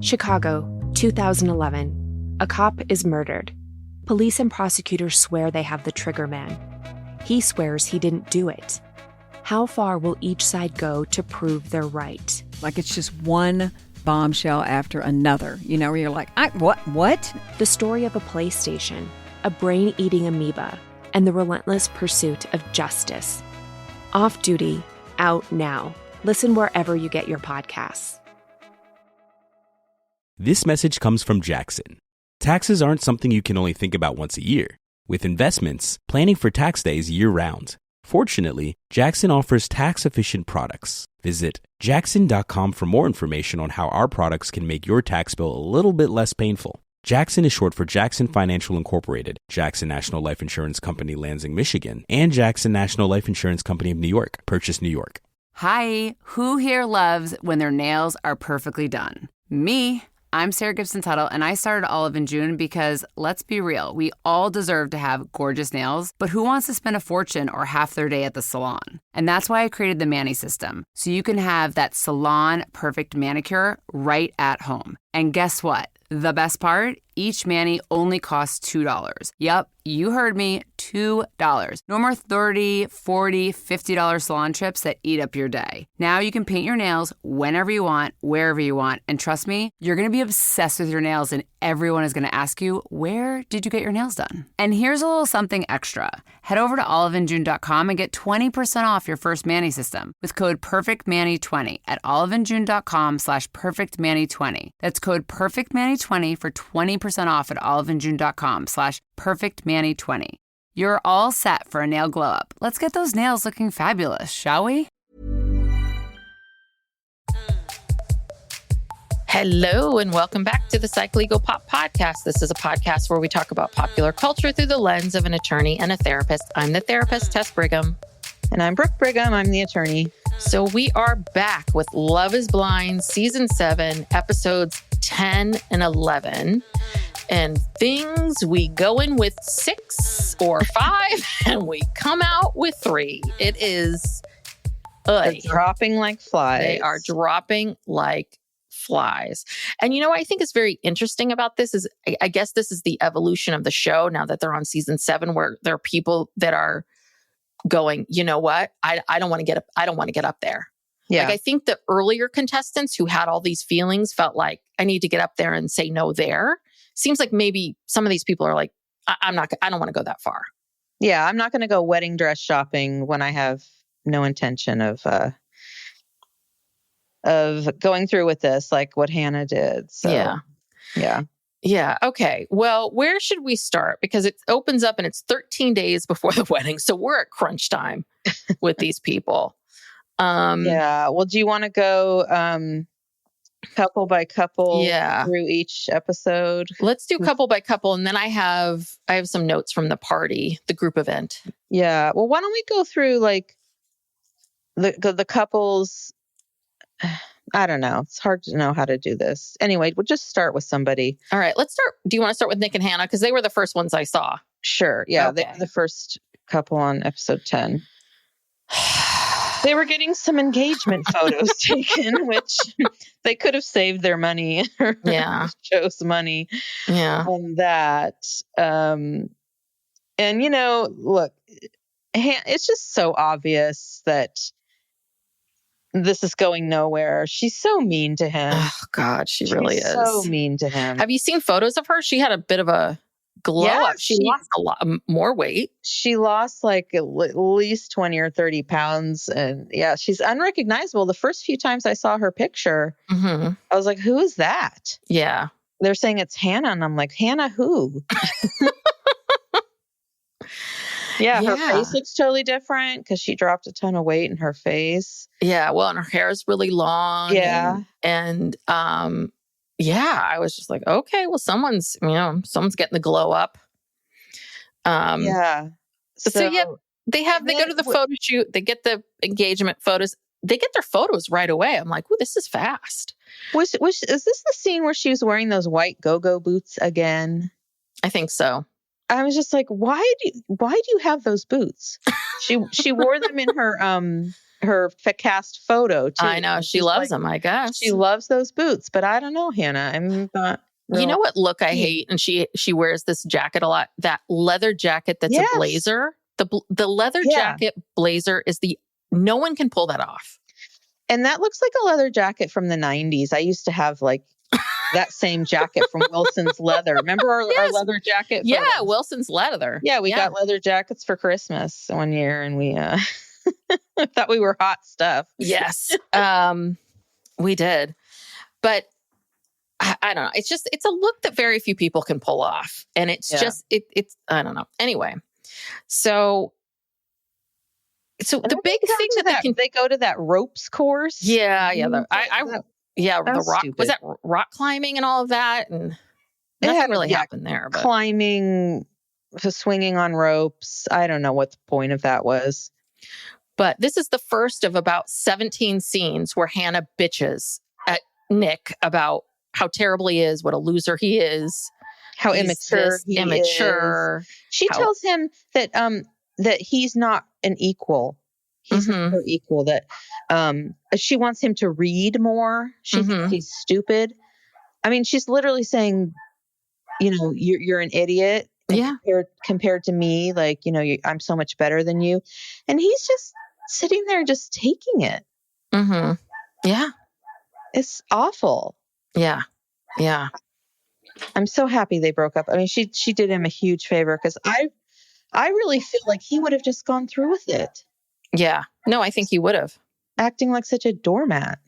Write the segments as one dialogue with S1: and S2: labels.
S1: Chicago, 2011. A cop is murdered. Police and prosecutors swear they have the trigger man. He swears he didn't do it. How far will each side go to prove they're right?
S2: Like it's just one bombshell after another, where you're like, what?
S1: The story of a PlayStation, a brain-eating amoeba, and the relentless pursuit of justice. Off Duty, out now. Listen wherever you get your podcasts.
S3: This message comes from Jackson. Taxes aren't something you can only think about once a year. With investments, planning for tax day is year-round. Fortunately, Jackson offers tax-efficient products. Visit jackson.com for more information on how our products can make your tax bill a little bit less painful. Jackson is short for Jackson Financial Incorporated, Jackson National Life Insurance Company, Lansing, Michigan, and Jackson National Life Insurance Company of New York, Purchase, New York.
S4: Hi, who here loves when their nails are perfectly done? Me. I'm Sarah Gibson Tuttle, and I started Olive in June because, let's be real, we all deserve to have gorgeous nails, but who wants to spend a fortune or half their day at the salon? And that's why I created the Mani System, so you can have that salon-perfect manicure right at home. And guess what? The best part? Each mani only costs $2. Yup, you heard me, $2. No more $30, $40, $50 salon trips that eat up your day. Now you can paint your nails whenever you want, wherever you want. And trust me, you're going to be obsessed with your nails and everyone is going to ask you, where did you get your nails done? And here's a little something extra. Head over to oliveandjune.com and get 20% off your first Mani System with code PERFECTMANI20 at oliveandjune.com/PERFECTMANI20. That's code PERFECTMANI20 for 20% off at oliveandjune.com/PERFECTMANI20. You're all set for a nail glow up. Let's get those nails looking fabulous, shall we?
S5: Hello, and welcome back to the Psych Legal Pop Podcast. This is a podcast where we talk about popular culture through the lens of an attorney and a therapist. I'm the therapist, Tess Brigham.
S6: And I'm Brooke Brigham. I'm the attorney.
S5: So we are back with Love is Blind, Season 7, Episodes 10 and 11. And things, we go in with 6 or 5, and we come out with 3. It is...
S6: They're dropping like flies.
S5: They are dropping like flies. And I think is very interesting about this is, I guess this is the evolution of the show now that they're on Season 7, where there are people that are going, you know what? I don't want to get up. I don't want to get up there.
S6: Yeah.
S5: Like I think the earlier contestants who had all these feelings felt like I need to get up there and say no there. Seems like maybe some of these people are like, I don't want to go that far.
S6: Yeah. I'm not going to go wedding dress shopping when I have no intention of going through with this, like what Hannah did. So, yeah.
S5: Yeah. Okay. Well, where should we start? Because it opens up and it's 13 days before the wedding. So we're at crunch time with these people.
S6: Yeah. Well, do you want to go couple by couple through each episode?
S5: Let's do couple by couple. And then I have some notes from the party, the group event.
S6: Yeah. Well, why don't we go through like the couples? I don't know. It's hard to know how to do this. Anyway, we'll just start with somebody.
S5: All right, let's start. Do you want to start with Nick and Hannah? Because they were the first ones I saw.
S6: Sure. Yeah.
S5: Okay.
S6: They were the first couple on episode 10. They were getting some engagement photos taken, which they could have saved their money. Show's money.
S5: Yeah.
S6: On that. And, look, it's just so obvious that this is going nowhere. She's so mean to him.
S5: Oh, God, she really is.
S6: So mean to him.
S5: Have you seen photos of her? She had a bit of a glow up. She lost a lot more weight.
S6: She lost like at least 20 or 30 pounds. And she's unrecognizable. The first few times I saw her picture, I was like, who is that?
S5: Yeah.
S6: They're saying it's Hannah. And I'm like, Hannah who? Her face looks totally different because she dropped a ton of weight in her face.
S5: Yeah, well, and her hair is really long.
S6: Yeah.
S5: And I was just like, okay, well, someone's getting the glow up.
S6: So
S5: they go to the photo shoot. They get the engagement photos. They get their photos right away. I'm like, ooh, this is fast.
S6: Is this the scene where she was wearing those white go-go boots again?
S5: I think so.
S6: I was just like, why do you have those boots? She wore them in her her cast photo too.
S5: I know. She
S6: She's
S5: loves
S6: like,
S5: them, I guess.
S6: She loves those boots, but I don't know, Hannah. I'm not.
S5: You know what look I
S6: keen.
S5: hate? And she wears this jacket a lot. That leather jacket that's
S6: Yes.
S5: a blazer. The leather jacket blazer is no one can pull that off.
S6: And that looks like a leather jacket from the 90s. I used to have like that same jacket from Wilson's Leather. Remember our leather jacket?
S5: Yeah,
S6: photos?
S5: Wilson's leather.
S6: Yeah, we got leather jackets for Christmas one year, and we thought we were hot stuff.
S5: Yes, we did. But I don't know. It's a look that very few people can pull off, and it's it's I don't know. Anyway, so the big thing that
S6: they go to that ropes course.
S5: Yeah. The rock
S6: stupid.
S5: was that rock climbing and all of that, and nothing really happened there. But
S6: climbing, swinging on ropes. I don't know what the point of that was.
S5: But this is the first of about 17 scenes where Hannah bitches at Nick about how terrible he is, what a loser he is,
S6: how immature he is. She tells him that that he's not an equal. He's not her equal. That she wants him to read more. She thinks he's stupid. I mean, she's literally saying, you're an idiot. Compared to me, like, I'm so much better than you. And he's just sitting there just taking it.
S5: Yeah.
S6: It's awful.
S5: Yeah. Yeah.
S6: I'm so happy they broke up. I mean, she did him a huge favor because I really feel like he would have just gone through with it.
S5: Yeah. No, I think he would have.
S6: Acting like such a doormat.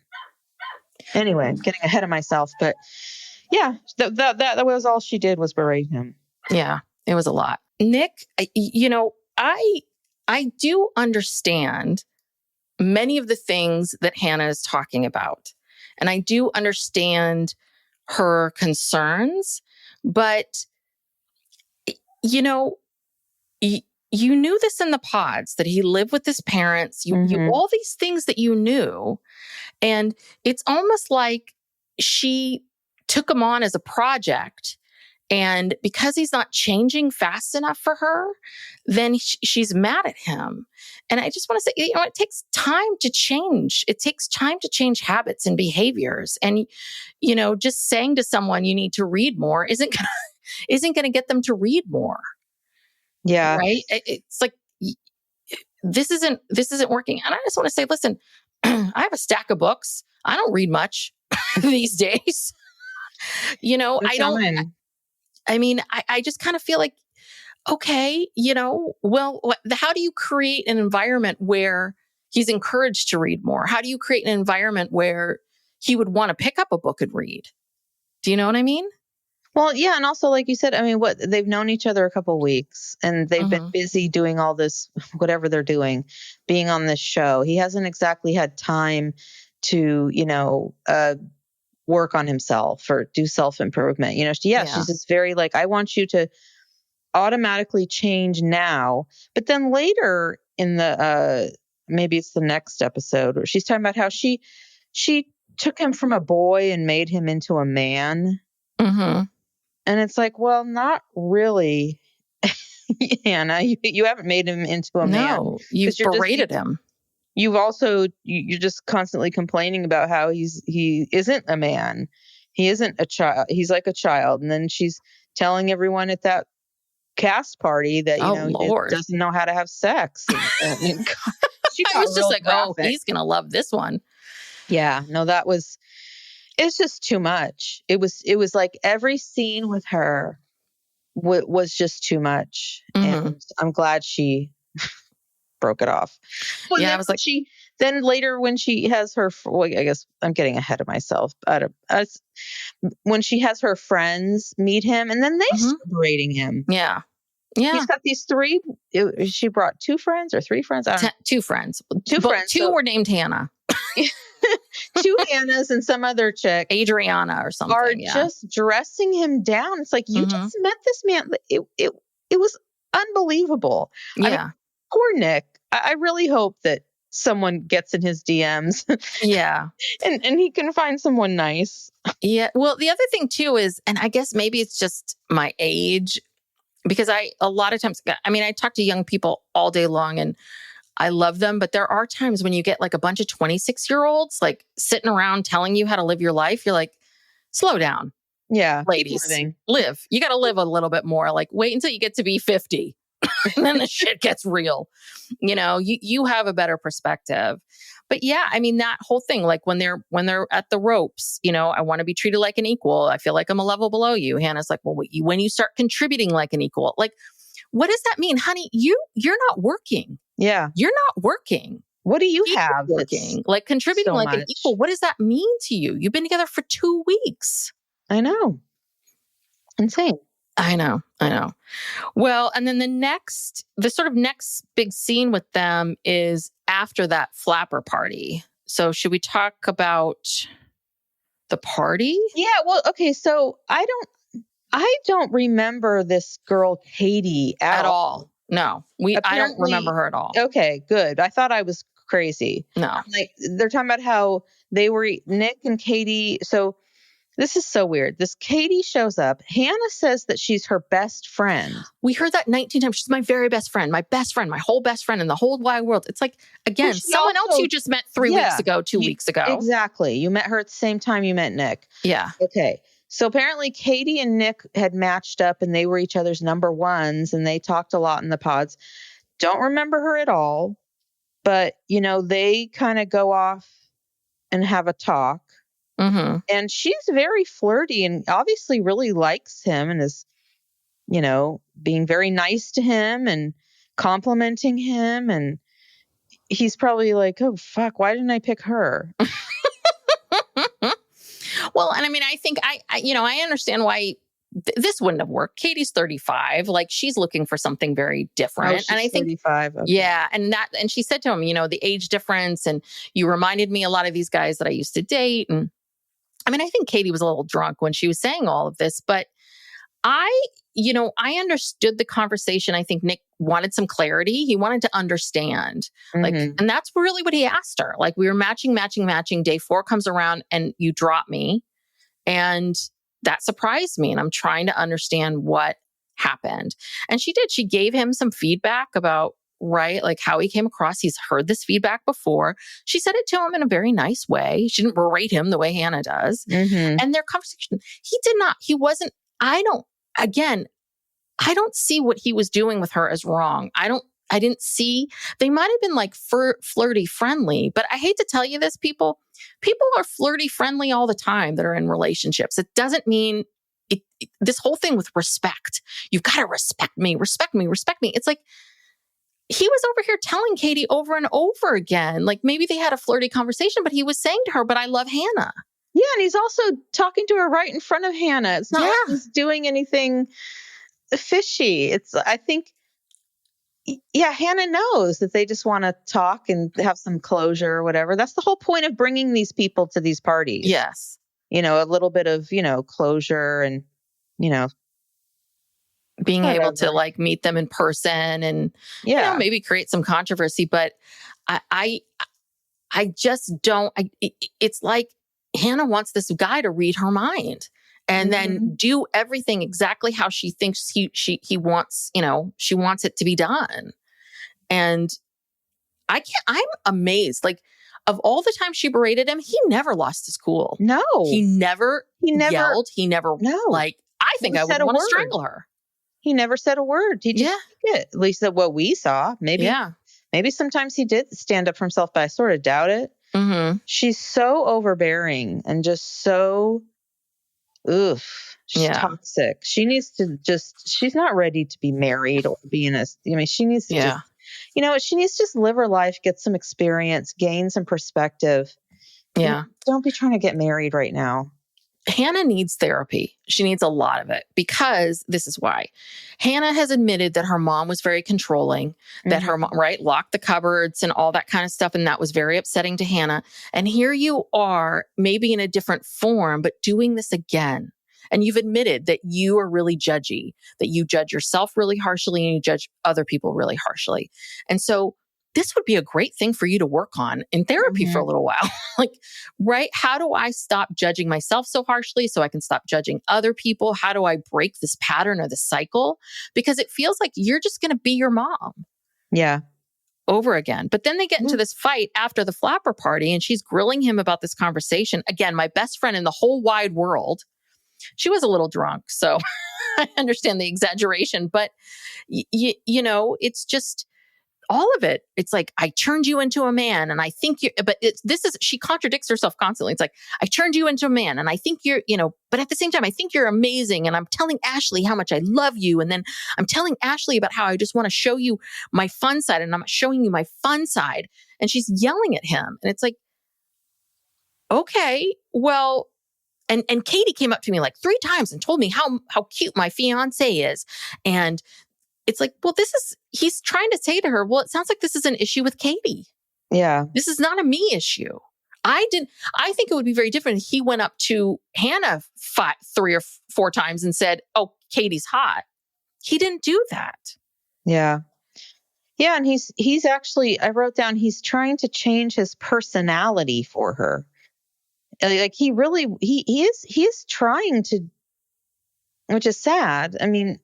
S6: Anyway, getting ahead of myself, but yeah, that was all she did was berate him.
S5: Yeah, it was a lot. Nick, I do understand many of the things that Hannah is talking about. And I do understand her concerns, but you knew this in the pods that he lived with his parents. You all these things that you knew, and it's almost like she took him on as a project. And because he's not changing fast enough for her, then she's mad at him. And I just want to say, it takes time to change. It takes time to change habits and behaviors. And, just saying to someone you need to read more isn't going to get them to read more.
S6: Yeah.
S5: Right. It's like, this isn't working. And I just want to say, listen, I have a stack of books. I don't read much these days. I just kind of feel like, okay, how do you create an environment where he's encouraged to read more? How do you create an environment where he would want to pick up a book and read? Do you know what I mean?
S6: Well, yeah. And also, like you said, I mean, they've known each other a couple of weeks and they've been busy doing all this, whatever they're doing, being on this show. He hasn't exactly had time to, work on himself or do self-improvement. She's just very like, I want you to automatically change now. But then later in the, maybe it's the next episode, where she's talking about how she took him from a boy and made him into a man. And it's like, well, not really, Hannah. You haven't made him into a man.
S5: No, you've berated him.
S6: You've also, you're just constantly complaining about how he isn't a man. He isn't a child. He's like a child. And then she's telling everyone at that cast party that, he doesn't know how to have sex. I
S5: was just like, graphic. He's going to love this one.
S6: Yeah, no, it's just too much. It was like every scene with her was just too much. And I'm glad she broke it off. Well, yeah, I was like, then later when she has her, I guess I'm getting ahead of myself. When she has her friends meet him, and then they start berating him.
S5: Yeah. Yeah.
S6: He's got these three. She brought 2 friends or 3 friends. I don't know.
S5: 2 friends.
S6: 2 friends.
S5: 2 were named Hannah.
S6: 2 Hannahs and some other chick,
S5: Adriana or something,
S6: are just dressing him down. It's like, you just met this man. It was unbelievable.
S5: Yeah.
S6: I mean, poor Nick. I really hope that someone gets in his DMs.
S5: Yeah.
S6: and he can find someone nice.
S5: Yeah. Well, the other thing too is, and I guess maybe it's just my age, because a lot of times, I talk to young people all day long, and I love them. But there are times when you get like a bunch of 26-year-olds like sitting around telling you how to live your life. You're like, slow down,
S6: Yeah. keep
S5: ladies.
S6: living.
S5: Live. You got to live a little bit more. Like, wait until you get to be 50. And then the shit gets real. You have a better perspective. But yeah, I mean, that whole thing, like when they're at the ropes, I want to be treated like an equal. I feel like I'm a level below you. Hannah's like, well, when you start contributing like an equal, like, what does that mean? Honey, you're not working.
S6: Yeah.
S5: You're not working.
S6: What do you
S5: He's
S6: have?
S5: working? Like contributing
S6: so
S5: like an
S6: much.
S5: equal. What does that mean to you? You've been together for 2 weeks.
S6: I know. Insane.
S5: I know. Well, and then the sort of next big scene with them is after that flapper party. So should we talk about the party?
S6: Yeah. Well, okay. So I don't remember this girl, Katie,
S5: At all. No, I don't
S6: Apparently-
S5: remember her at all.
S6: Okay, good. I thought I was crazy.
S5: No.
S6: Like they're talking about how they were Nick and Katie. So this is so weird. This Katie shows up. Hannah says that she's her best friend.
S5: We heard that 19 times. She's my very best friend, my whole best friend in the whole wide world. It's like, again,
S6: Well, she
S5: someone else
S6: also-
S5: you just met 3 weeks ago, 2 weeks ago.
S6: Exactly. You met her at the same time you met Nick.
S5: Yeah.
S6: Okay. So apparently Katie and Nick had matched up and they were each other's number ones and they talked a lot in the pods. Don't remember her at all, but they kind of go off and have a talk.
S5: Mm-hmm.
S6: And she's very flirty and obviously really likes him and is, being very nice to him and complimenting him. And he's probably like, oh, fuck, why didn't I pick her?
S5: Well, and I mean, I think I understand why this wouldn't have worked. Katie's 35. Like she's looking for something very different.
S6: She's
S5: and I think
S6: 35. Okay.
S5: Yeah. And she said to him, the age difference, and you reminded me a lot of these guys that I used to date. And I mean, I think Katie was a little drunk when she was saying all of this, but I understood the conversation. I think Nick wanted some clarity. He wanted to understand.
S6: Mhm.
S5: And that's really what he asked her. Like we were matching. Day 4 comes around and you drop me. And that surprised me. And I'm trying to understand what happened. And she did. She gave him some feedback about, right, like how he came across. He's heard this feedback before. She said it to him in a very nice way. She didn't berate him the way Hannah does.
S6: Mhm.
S5: And their conversation, I don't see what he was doing with her as wrong. I didn't see, they might have been like flirty friendly, but I hate to tell you this, people are flirty friendly all the time that are in relationships. It doesn't mean this whole thing with respect. You've got to respect me. It's like, he was over here telling Katie over and over again, like maybe they had a flirty conversation, but he was saying to her, but I love Hannah.
S6: Yeah. And he's also talking to her right in front of Hannah. It's not like
S5: Yeah.
S6: he's doing anything fishy. I think, Hannah knows that they just want to talk and have some closure or whatever. That's the whole point of bringing these people to these parties.
S5: Yes.
S6: A little bit of, closure and,
S5: Being able to
S6: Whatever.
S5: like meet them in person and maybe create some controversy. But I just don't, it's like Hannah wants this guy to read her mind and then do everything exactly how she thinks he wants, she wants it to be done. And I'm amazed. Like of all the time she berated him, he never lost his cool.
S6: No.
S5: He never yelled. He never
S6: No.
S5: like, I think I
S6: Never
S5: would
S6: said a
S5: want to
S6: word.
S5: strangle her.
S6: He never said a word. He just took it. At least that what we saw. Maybe sometimes he did stand up for himself, but I sort of doubt it.
S5: Mm-hmm.
S6: She's so overbearing and just so, she's toxic. She needs to she's not ready to be married or be in she needs to she needs to just live her life, get some experience, gain some perspective.
S5: Yeah.
S6: Don't be trying to get married right now.
S5: Hannah needs therapy. She needs a lot of it because this is why. Hannah has admitted that her mom was very controlling, that her mom, locked the cupboards and all that kind of stuff. And that was very upsetting to Hannah. And here you are, maybe in a different form, but doing this again. And you've admitted that you are really judgy, that you judge yourself really harshly and you judge other people really harshly. And so this would be a great thing for you to work on in therapy for a little while. How do I stop judging myself so harshly so I can stop judging other people? How do I break this pattern or this cycle? Because it feels like you're just going to be your mom.
S6: Yeah.
S5: over again. But then they get into this fight after the flapper party, and she's grilling him about this conversation. Again, my best friend in the whole wide world. She was a little drunk, so I understand the exaggeration, but you know, it's just all of it. It's like, I turned you into a man, and I think you, but she contradicts herself constantly. It's like, I turned you into a man, and I think you're, you know, but at the same time, I think you're amazing. And I'm telling Ashley how much I love you. And then I'm telling Ashley about how I just want to show you my fun side, and I'm showing you my fun side. And she's yelling at him. And it's like, okay, well, and Katie came up to me like 3 times and told me how cute my fiance is. And it's like, well, he's trying to say to her, well, it sounds like this is an issue with Katie.
S6: Yeah.
S5: This is not a me issue. I think it would be very different if he went up to Hannah 3 or 4 times and said, oh, Katie's hot. He didn't do that.
S6: Yeah. Yeah. And he's actually, I wrote down, he's trying to change his personality for her. Like he is trying to, which is sad. I mean,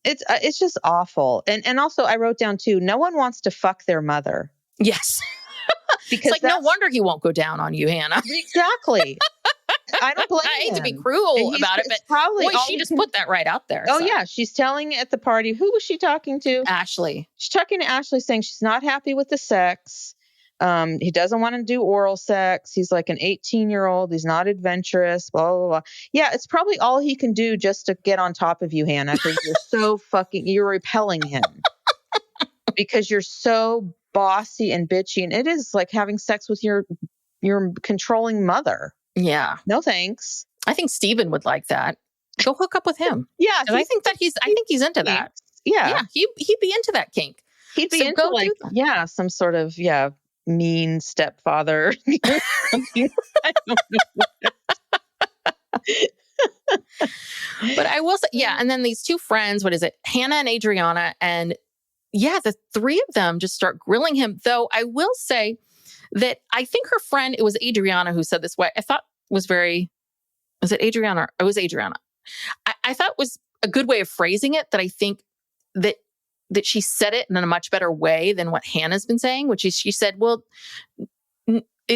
S6: it's just awful. And also I wrote down too, no one wants to fuck their mother.
S5: Yes. Because it's like, no wonder he won't go down on you, Hannah.
S6: Exactly. I don't blame him.
S5: I hate to be cruel about it, but probably she just put that right out there.
S6: Oh, so. Yeah. She's telling at the party. Who was she talking to?
S5: Ashley.
S6: She's talking to Ashley, saying she's not happy with the sex. He doesn't want to do oral sex. He's like an 18-year-old. He's not adventurous, blah, blah, blah. Yeah, it's probably all he can do just to get on top of you, Hannah, because you're repelling him. Because you're so bossy and bitchy. And it is like having sex with your controlling mother. Yeah. No thanks.
S5: I think Steven would like that. Go hook up with him.
S6: Yeah.
S5: I think he's into that.
S6: Yeah.
S5: He'd be into that kink.
S6: He'd be into like, some sort of, mean stepfather. I don't know.
S5: But I will say, and then these 2 friends, what is it? Hannah and Adriana. And the 3 of them just start grilling him. Though I will say that I think her friend, it was Adriana who said this way. I thought was it Adriana? It was Adriana. I thought was a good way of phrasing it, that I think that she said it in a much better way than what Hannah's been saying, which is she said, well,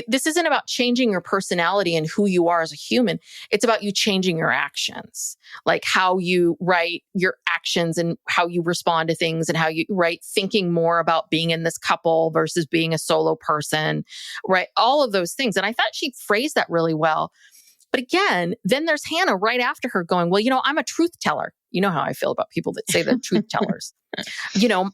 S5: this isn't about changing your personality and who you are as a human. It's about you changing your actions, like how you write your actions and how you respond to things, and how you thinking more about being in this couple versus being a solo person, right? All of those things. And I thought she phrased that really well. But again, then there's Hannah right after her going, well, I'm a truth teller. You know how I feel about people that say they're truth tellers.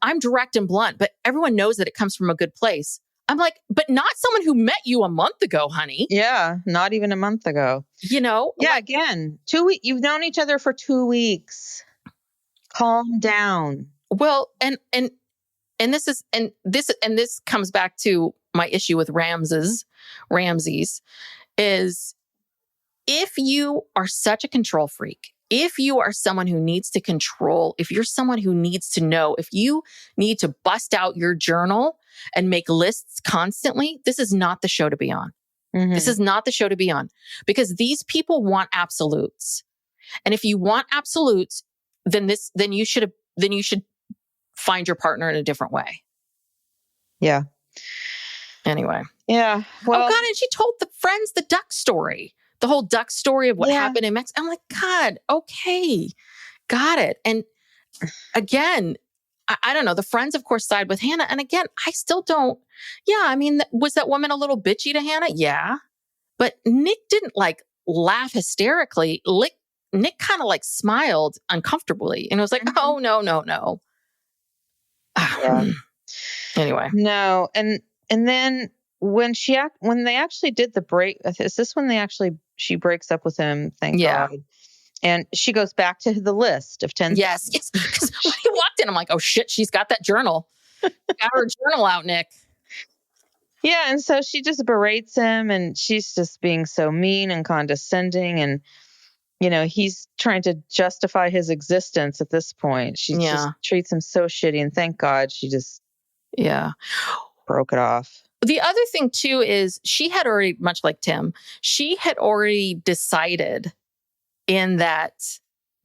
S5: I'm direct and blunt, but everyone knows that it comes from a good place. I'm like, but not someone who met you a month ago, honey.
S6: Yeah, not even a month ago.
S5: Yeah,
S6: again, 2 weeks. You've known each other for 2 weeks. Calm down.
S5: Well, and this comes back to my issue with Ramses is, if you are such a control freak, if you are someone who needs to control, if you're someone who needs to know, if you need to bust out your journal and make lists constantly, this is not the show to be on. Mm-hmm. This is not the show to be on, because these people want absolutes. And if you want absolutes, then you should find your partner in a different way.
S6: Yeah.
S5: Anyway.
S6: Yeah. Well,
S5: oh God, and she told the friends the duck story. The whole duck story of what happened in Mexico. I'm like, God, okay, got it. And again, I don't know. The friends, of course, side with Hannah. And again, I still don't. Yeah, I mean, was that woman a little bitchy to Hannah? Yeah. But Nick didn't laugh hysterically. Nick kind of smiled uncomfortably and was like, oh, no.
S6: Yeah.
S5: Anyway.
S6: No. And then when they actually did the break, is this when she breaks up with him? Thank God. And she goes back to the list of 10.
S5: Yes. Because when he walked in, I'm like, oh shit, she's got that journal. Got her journal out, Nick.
S6: Yeah. And so she just berates him, and she's just being so mean and condescending. And, he's trying to justify his existence at this point. She just treats him so shitty. And thank God she just broke it off.
S5: The other thing too is she had already, much like Tim, she had already decided in that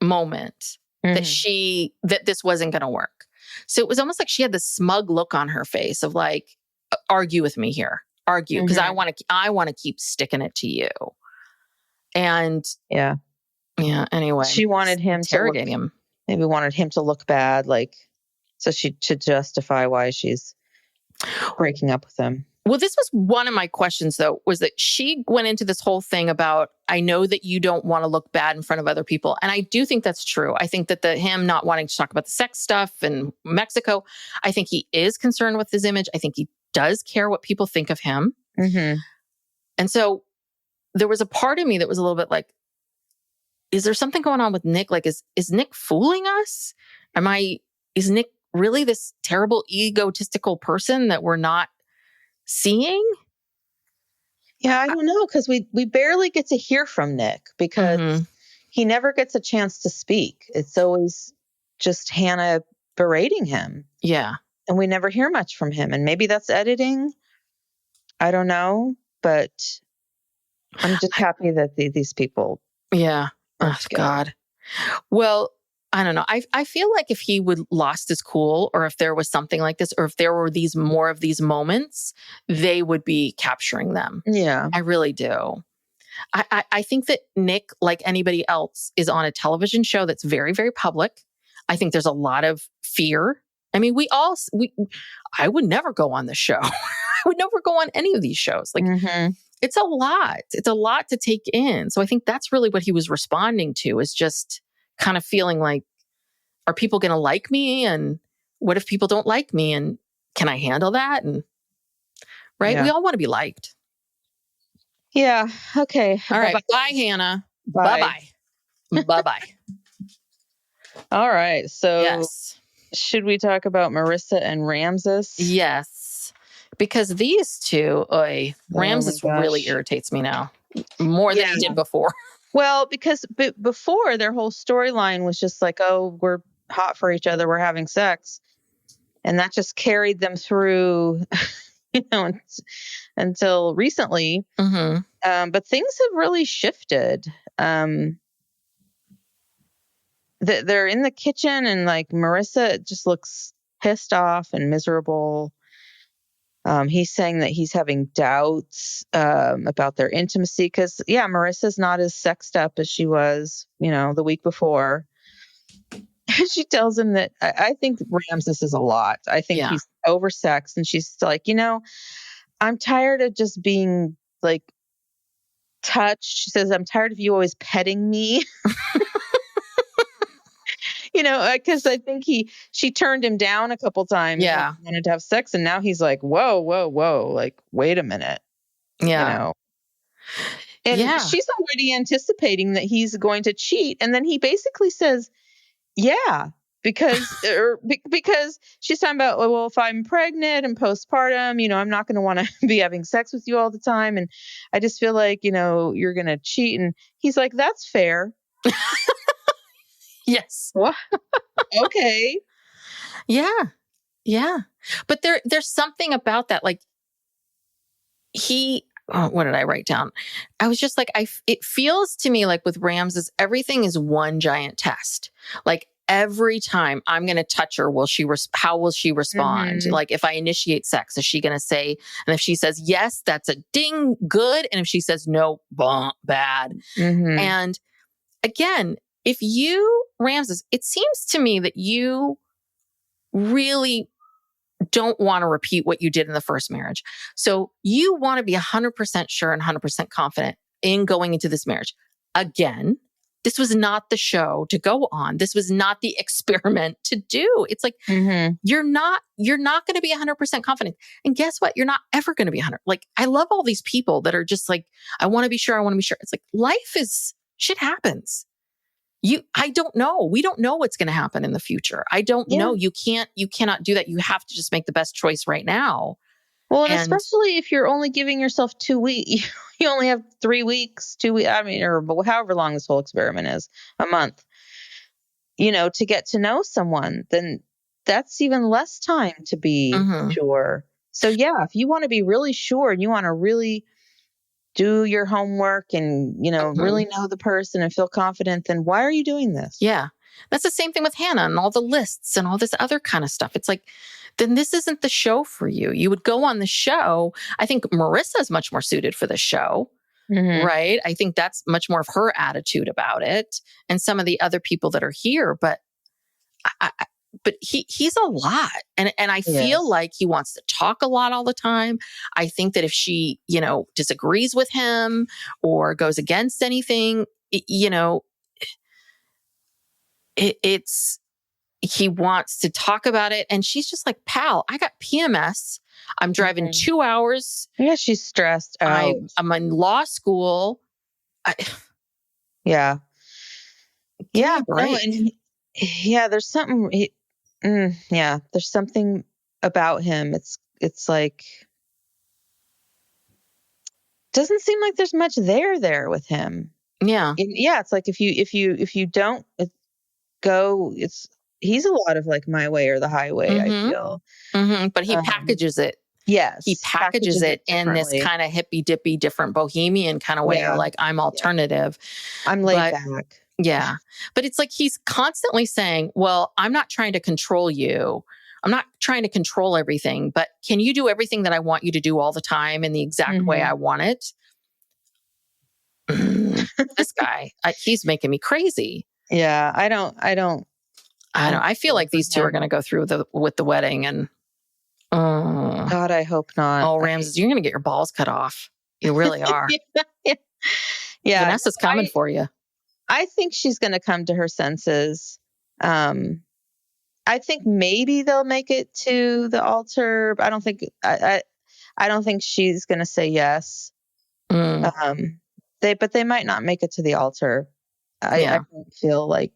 S5: moment that this wasn't going to work. So it was almost like she had this smug look on her face of like, argue with me here, argue, because I want to keep sticking it to you. And
S6: yeah.
S5: Anyway,
S6: She wanted him to
S5: interrogate him.
S6: Maybe wanted him to look bad, like, so she should justify why she's breaking up with him.
S5: Well, this was one of my questions, though, was that she went into this whole thing about, I know that you don't want to look bad in front of other people. And I do think that's true. I think that him not wanting to talk about the sex stuff in Mexico, I think he is concerned with his image. I think he does care what people think of him.
S6: Mm-hmm.
S5: And so there was a part of me that was a little bit like, is there something going on with Nick? Like, is Nick fooling us? Is Nick really this terrible egotistical person that we're not seeing?
S6: Yeah, I don't know, because we barely get to hear from Nick because he never gets a chance to speak. It's always just Hannah berating him.
S5: Yeah.
S6: And we never hear much from him. And maybe that's editing. I don't know. But I'm just happy that these people.
S5: Yeah. Oh,
S6: together.
S5: God. Well, I don't know. I feel like if he would lost his cool, or if there was something like this, or if there were more of these moments, they would be capturing them.
S6: Yeah.
S5: I really do. I think that Nick, like anybody else, is on a television show that's very, very public. I think there's a lot of fear. I mean, I would never go on the show. I would never go on any of these shows. Like, it's a lot. It's a lot to take in. So I think that's really what he was responding to, is just kind of feeling like, are people going to like me? And what if people don't like me? And can I handle that? And right.
S6: Yeah.
S5: We all want to be liked.
S6: Yeah. Okay.
S5: All right.
S6: Bye-bye.
S5: Bye, Hannah.
S6: Bye.
S5: Bye-bye. Bye-bye.
S6: All right. So
S5: Yes.
S6: should we talk about Marissa and Ramses?
S5: Yes. Because these two, Ramses really irritates me now more than he did before.
S6: Well, because before their whole storyline was just like, oh, we're hot for each other, we're having sex. And that just carried them through, until recently. But things have really shifted. They're in the kitchen and like Marissa just looks pissed off and miserable. He's saying that he's having doubts about their intimacy because, Marissa's not as sexed up as she was, the week before. She tells him that I think Ramses is a lot. I think he's oversexed, and she's like, I'm tired of just being like touched. She says, I'm tired of you always petting me. Because I think she turned him down a couple times.
S5: Yeah.
S6: Wanted to have sex. And now he's like, whoa. Like, wait a minute.
S5: Yeah.
S6: And she's already anticipating that he's going to cheat. And then he basically says, because she's talking about, well, if I'm pregnant and postpartum, I'm not going to want to be having sex with you all the time. And I just feel like, you're going to cheat. And he's like, that's fair.
S5: Yes.
S6: What? Okay.
S5: Yeah. But there's something about that. Like what did I write down? I was just like, it feels to me like with Ramses, everything is one giant test. Like every time I'm going to touch her, how will she respond? Like if I initiate sex, is she going to say, and if she says yes, that's a ding, good. And if she says no, bad. And again, if you, Ramses, it seems to me that you really don't want to repeat what you did in the first marriage. So you want to be 100% sure and 100% confident in going into this marriage. Again, this was not the show to go on. This was not the experiment to do. It's like, you're not going to be 100% confident. And guess what? You're not ever going to be 100. Like, I love all these people that are just like, I want to be sure. It's like, shit happens. I don't know. We don't know what's going to happen in the future. I don't know. You cannot do that. You have to just make the best choice right now.
S6: Well, and especially if you're only giving yourself 2 weeks, you only have 3 weeks, 2 weeks, or however long this whole experiment is, a month, to get to know someone, then that's even less time to be sure. So if you want to be really sure and you want to really do your homework and, really know the person and feel confident, then why are you doing this?
S5: Yeah. That's the same thing with Hannah and all the lists and all this other kind of stuff. It's like, then this isn't the show for you. You would go on the show. I think Marissa is much more suited for the show, right? I think that's much more of her attitude about it, and some of the other people that are here. But he's a lot, and I feel like he wants to talk a lot all the time. I think that if she, disagrees with him or goes against anything, it's he wants to talk about it, and she's just like, pal, I got PMS. I'm driving 2 hours.
S6: Yeah, she's stressed out.
S5: I'm in law school.
S6: Yeah.
S5: Right.
S6: No, and there's something. There's something about him. It's like, doesn't seem like there's much there with him.
S5: Yeah.
S6: It's like if you don't go, he's a lot of like my way or the highway, I feel.
S5: But he packages it.
S6: Yes.
S5: He packages it in this kind of hippy dippy, different bohemian kind of way. Yeah. Like, I'm alternative.
S6: I'm laid back.
S5: Yeah. But it's like he's constantly saying, well, I'm not trying to control you. I'm not trying to control everything, but can you do everything that I want you to do all the time in the exact way I want it? This guy, he's making me crazy.
S6: Yeah. I don't.
S5: I feel like these two are going to go through with the wedding, and
S6: God, I hope not.
S5: Oh, Ramses, you're going to get your balls cut off. You really are.
S6: Yeah.
S5: Vanessa's coming for you.
S6: I think she's going to come to her senses. I think maybe they'll make it to the altar, but I don't think I don't think she's going to say yes. But they might not make it to the altar. I don't feel like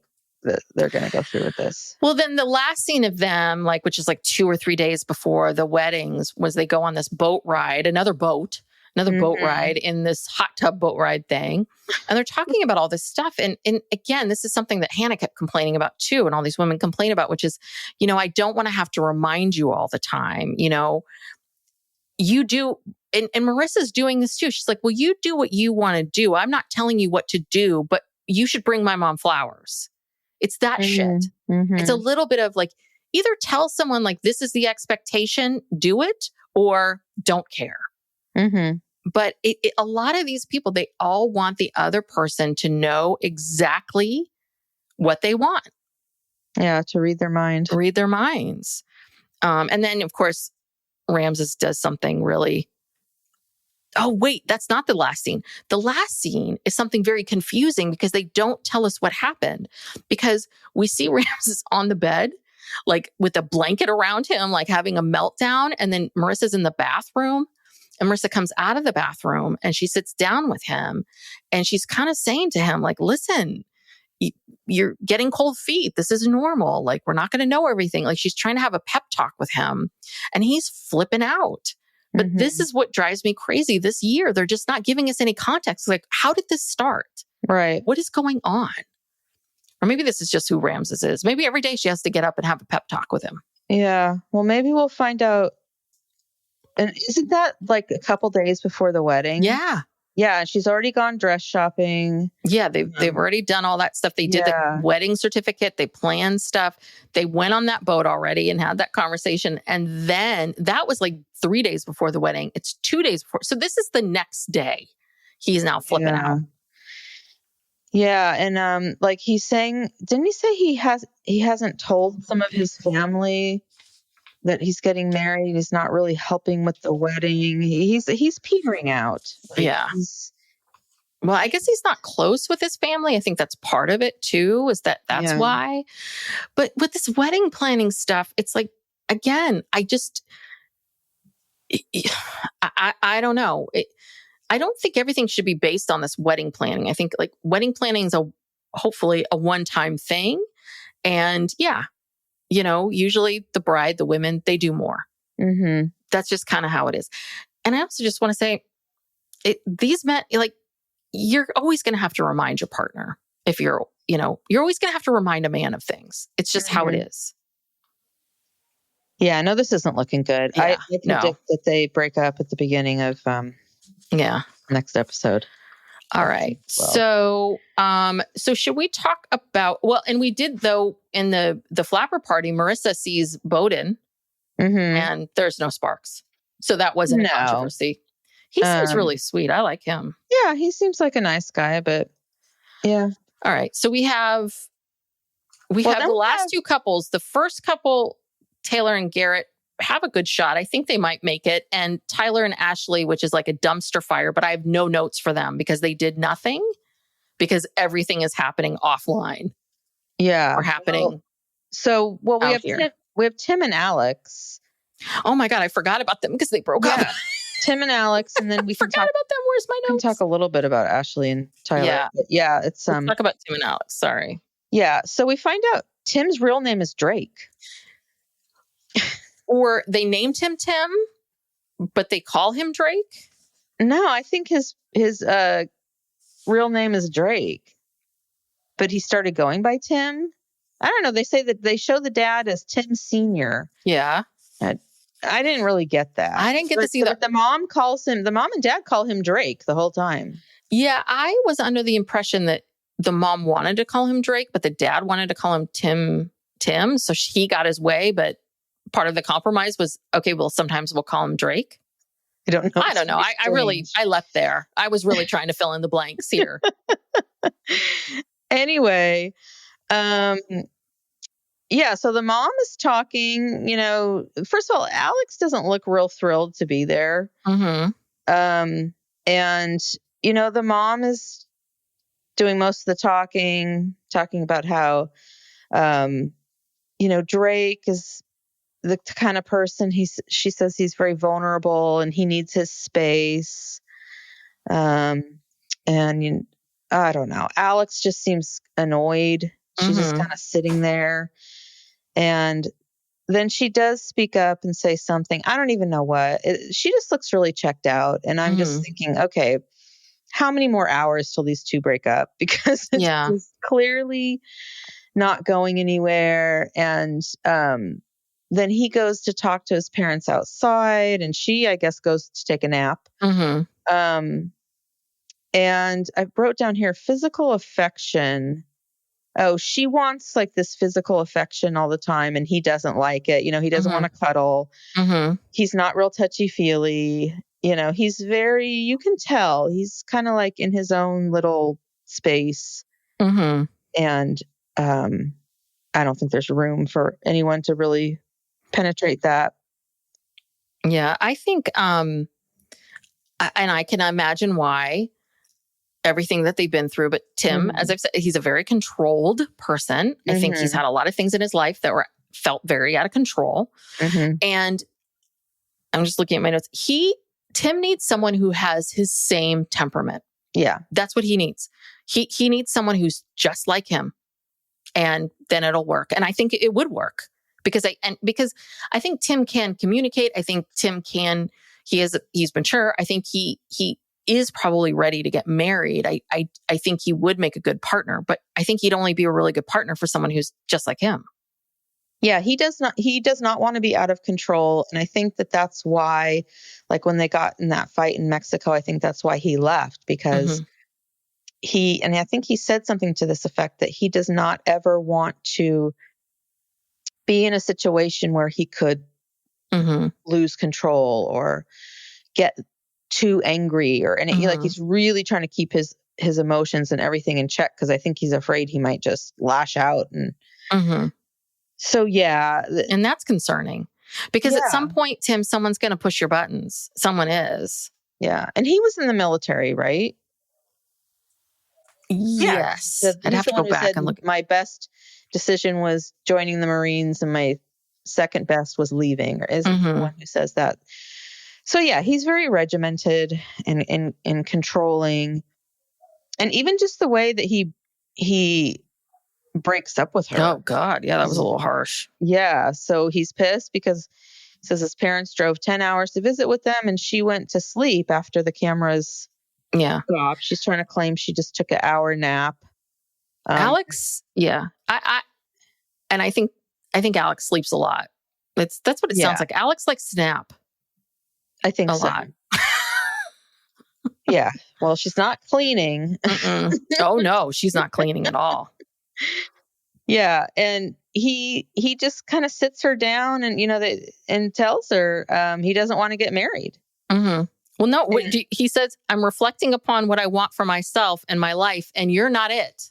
S6: they're going to go through with this.
S5: Well, then the last scene of them, which is 2 or 3 days before the weddings, was they go on this boat ride, another boat ride in this hot tub boat ride thing. And they're talking about all this stuff. And again, this is something that Hannah kept complaining about too. And all these women complain about, which is, I don't want to have to remind you all the time, you do. And Marissa's doing this too. She's like, well, you do what you want to do. I'm not telling you what to do, but you should bring my mom flowers. It's that shit. It's a little bit of either tell someone this is the expectation, do it, or don't care. But a lot of these people, they all want the other person to know exactly what they want.
S6: Yeah, to read their mind.
S5: Read their minds. And then, of course, Ramses does something really... Oh, wait, that's not the last scene. The last scene is something very confusing because they don't tell us what happened. Because we see Ramses on the bed, with a blanket around him, having a meltdown. And then Marissa's in the bathroom. And Marissa comes out of the bathroom and she sits down with him. And she's kind of saying to him, listen, you're getting cold feet. This is normal. We're not going to know everything. She's trying to have a pep talk with him. And he's flipping out. But this is what drives me crazy this year. They're just not giving us any context. How did this start?
S6: Right.
S5: What is going on? Or maybe this is just who Ramses is. Maybe every day she has to get up and have a pep talk with him.
S6: Yeah. Well, maybe we'll find out. And isn't that a couple days before the wedding?
S5: Yeah.
S6: Yeah. She's already gone dress shopping.
S5: Yeah. They've already done all that stuff. They did the wedding certificate. They planned stuff. They went on that boat already and had that conversation. And then that was 3 days before the wedding. It's 2 days before. So this is the next day. He's now flipping out.
S6: Yeah. And he's saying, didn't he say he hasn't told some of his family that he's getting married? He's not really helping with the wedding. He's petering out.
S5: Well, I guess he's not close with his family. I think that's part of it too, is that's why. But with this wedding planning stuff, it's again, I don't know. I don't think everything should be based on this wedding planning. I think wedding planning is hopefully a one-time thing. And usually the bride, the women, they do more. That's just kind of how it is. And I also just want to say, these men, you're always going to have to remind your partner if you're always going to have to remind a man of things. It's just how it is.
S6: Yeah, no, this isn't looking good.
S5: Yeah,
S6: I predict that they break up at the beginning of next episode.
S5: All right.
S6: Well.
S5: So should we talk about, well, and we did though in the flapper party, Marissa sees Bowden and there's no sparks. So that wasn't a controversy. He seems really sweet. I like him.
S6: Yeah, he seems like a nice guy, but yeah.
S5: All right. So we have the last two couples. The first couple, Taylor and Garrett, have a good shot. I think they might make it. And Tyler and Ashley, which is like a dumpster fire, but I have no notes for them because they did nothing because everything is happening offline.
S6: Yeah.
S5: Or happening.
S6: We have Tim and Alex.
S5: Oh my God, I forgot about them because they broke up.
S6: Tim and Alex, and then we can talk
S5: about them. Where's my notes?
S6: Can talk a little bit about Ashley and Tyler.
S5: Yeah.
S6: It's
S5: Let's talk about Tim and Alex. Sorry.
S6: Yeah. So we find out Tim's real name is Drake.
S5: Or they named him Tim, but they call him Drake?
S6: No, I think his real name is Drake. But he started going by Tim. I don't know. They say that they show the dad as Tim Sr.
S5: Yeah.
S6: I didn't really get that.
S5: I didn't get this either.
S6: But the mom and dad call him Drake the whole time.
S5: Yeah, I was under the impression that the mom wanted to call him Drake, but the dad wanted to call him Tim. So he got his way, but part of the compromise was, okay, well, sometimes we'll call him Drake.
S6: I don't know.
S5: I don't know. I left there. I was really trying to fill in the blanks here.
S6: Anyway, yeah, so the mom is talking, first of all, Alex doesn't look real thrilled to be there.
S5: Mm-hmm.
S6: And, the mom is doing most of the talking about how, Drake is the kind of person she says he's very vulnerable and he needs his space. And I don't know. Alex just seems annoyed. She's just kind of sitting there. And then she does speak up and say something. I don't even know what. She just looks really checked out. And I'm just thinking, okay, how many more hours till these two break up? Because it's clearly not going anywhere. And then he goes to talk to his parents outside. And she, I guess, goes to take a nap. Mm-hmm. And I wrote down here, physical affection. Oh, she wants like this physical affection all the time and he doesn't like it. He doesn't want to cuddle. Mm-hmm. He's not real touchy-feely. He's very, you can tell he's kind of like in his own little space. Mm-hmm. And I don't think there's room for anyone to really penetrate that.
S5: Yeah, I think, and I can imagine why. Everything that they've been through. But Tim, as I've said, he's a very controlled person. I think he's had a lot of things in his life that felt very out of control. And I'm just looking at my notes. Tim needs someone who has his same temperament.
S6: Yeah.
S5: That's what he needs. He needs someone who's just like him. And then it'll work. And I think it would work because I think Tim can communicate. I think Tim can, he's mature. I think he is probably ready to get married. I think he would make a good partner, but I think he'd only be a really good partner for someone who's just like him.
S6: Yeah, he does not want to be out of control. And I think that's why, like when they got in that fight in Mexico, I think that's why he left because and I think he said something to this effect that he does not ever want to be in a situation where he could lose control or get too angry or anything. Like he's really trying to keep his emotions and everything in check because I think he's afraid he might just lash out. And so, yeah.
S5: And that's concerning because at some point, Tim, someone's going to push your buttons. Someone is.
S6: Yeah. And he was in the military, right?
S5: Yes. I'd have to go back and look.
S6: My best decision was joining the Marines and my second best was leaving. Or isn't the one who says that? So yeah, he's very regimented and controlling. And even just the way that he breaks up with her.
S5: Oh God. Yeah, that was a little harsh.
S6: Yeah. So he's pissed because he says his parents drove 10 hours to visit with them and she went to sleep after the cameras stopped. She's trying to claim she just took an hour nap.
S5: Alex, yeah. I think Alex sleeps a lot. That's what it sounds like. Alex likes to nap.
S6: I think
S5: a
S6: so.
S5: lot.
S6: Yeah. Well, she's not cleaning.
S5: Oh no, she's not cleaning at all.
S6: Yeah, and he just kind of sits her down and and tells her he doesn't want to get married.
S5: Mm-hmm. Well, no, he says, I'm reflecting upon what I want for myself and my life, and you're not it.